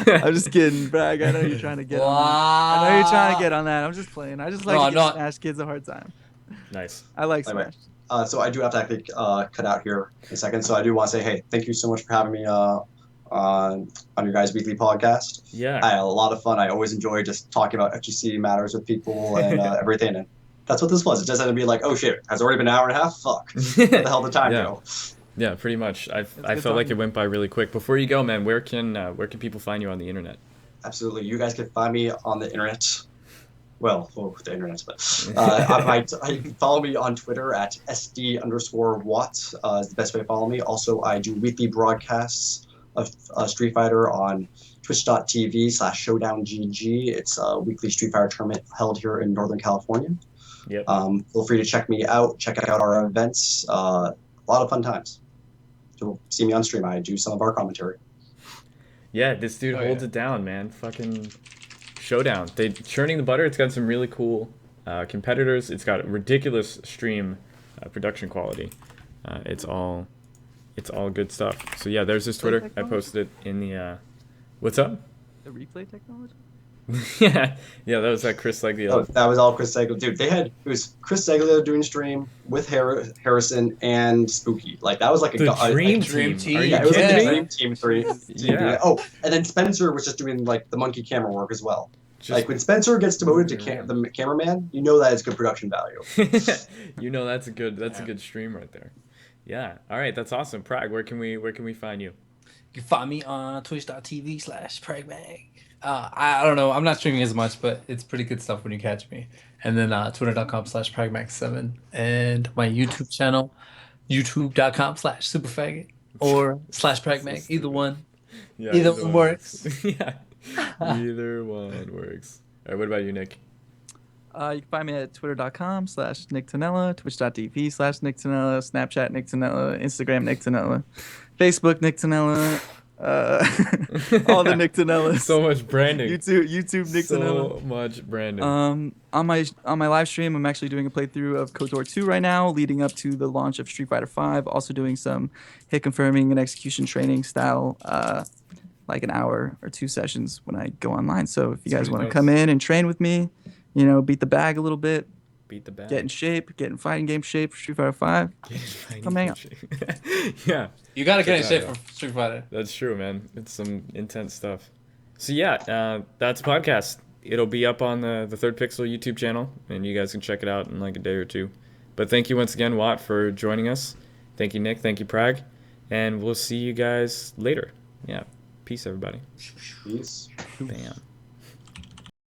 S2: I'm just kidding, Bragg. I know you're trying to get on that. I know you're trying to get on that. I'm just playing. I just like
S3: No,
S2: to give
S3: no.
S2: Smash kids a hard time.
S1: Nice.
S2: I like
S4: Anyway,
S2: Smash.
S4: so I do have to actually cut out here in a second. So I do want to say, hey, thank you so much for having me on your guys' weekly podcast.
S1: Yeah.
S4: I had a lot of fun. I always enjoy just talking about FGC matters with people and everything. And that's what this was. It just had to be like, oh shit, has it already been an hour and a half? Fuck. Where the hell did time
S1: Yeah.
S4: go?
S1: Yeah, pretty much. I
S2: good
S1: felt like
S2: talking.
S1: it went by really quick. Before you go, man, where can people find you on the internet?
S4: Absolutely. You guys can find me on the internet. Well, the internet, but you can follow me on Twitter at SD_Watt is the best way to follow me. Also, I do weekly broadcasts of Street Fighter on twitch.tv/ShowdownGG. It's a weekly Street Fighter tournament held here in Northern California.
S1: Yep.
S4: Feel free to check me out. Check out our events. A lot of fun times. So see me on stream. I do some of our commentary.
S1: Yeah, this dude
S3: Oh,
S1: holds
S3: yeah.
S1: it down, man. Fucking Showdown. They churning the butter. It's got some really cool competitors. It's got ridiculous stream production quality. It's all good stuff. So yeah, there's his Twitter. I posted it in the. What's up?
S2: The replay technology.
S1: yeah, that was Chris Leglio.
S4: Oh, that was all Chris Seglio. Dude, it was Chris Seglio doing stream with Harrison and Spooky. Like, that was like
S1: The dream
S3: Dream
S1: team.
S3: team.
S1: Are you
S4: Yeah, it was like
S1: kidding
S4: the
S1: me?
S4: dream team three.
S1: Yeah.
S4: Oh, and then Spencer was just doing like the monkey camera work as well.
S1: Just
S4: Like when Spencer gets demoted to
S1: moving around.
S4: the cameraman, you know that it's good production value.
S1: You know that's a good stream right there. Yeah. All right, that's awesome. Prag, where can we find you?
S3: You can find me on twitch.tv/PragMag. I don't know. I'm not streaming as much, but it's pretty good stuff when you catch me. And then twitter.com/PragMag7 and my YouTube channel, youtube.com/superfaggot or /PragMag. Either one.
S1: Yeah,
S3: Either one works.
S1: yeah. Either one works. All right, what about you, Nick?
S2: You can find me at twitter.com/NickTanella, twitch.tv/NickTanella, Snapchat NickTanella, Instagram NickTanella, Facebook NickTanella, all the NickTanellas.
S1: So much branding.
S2: YouTube NickTanella.
S1: So much branding.
S2: On my live stream, I'm actually doing a playthrough of KOTOR 2 right now, leading up to the launch of Street Fighter 5. Also doing some hit confirming and execution training style, like an hour or 2 sessions when I go online. So if you guys
S3: pretty
S2: want to
S3: nice.
S2: come in and train with me, you know, beat the bag a little bit,
S1: Beat the bag.
S2: get in shape, get in fighting game shape for Street Fighter 5. Come hang out.
S1: Yeah,
S3: You gotta get in
S1: Check that
S3: shape
S1: out.
S3: for Street Fighter.
S1: that's true, man. It's some intense stuff. So yeah, that's a podcast. It'll be up on the Third Pixel YouTube channel, and you guys can check it out in like a day or two. But thank you once again, Watt, for joining us. Thank you, Nick. Thank you, Prag. And we'll see you guys later. Yeah. Peace, everybody.
S4: Peace.
S1: Bam.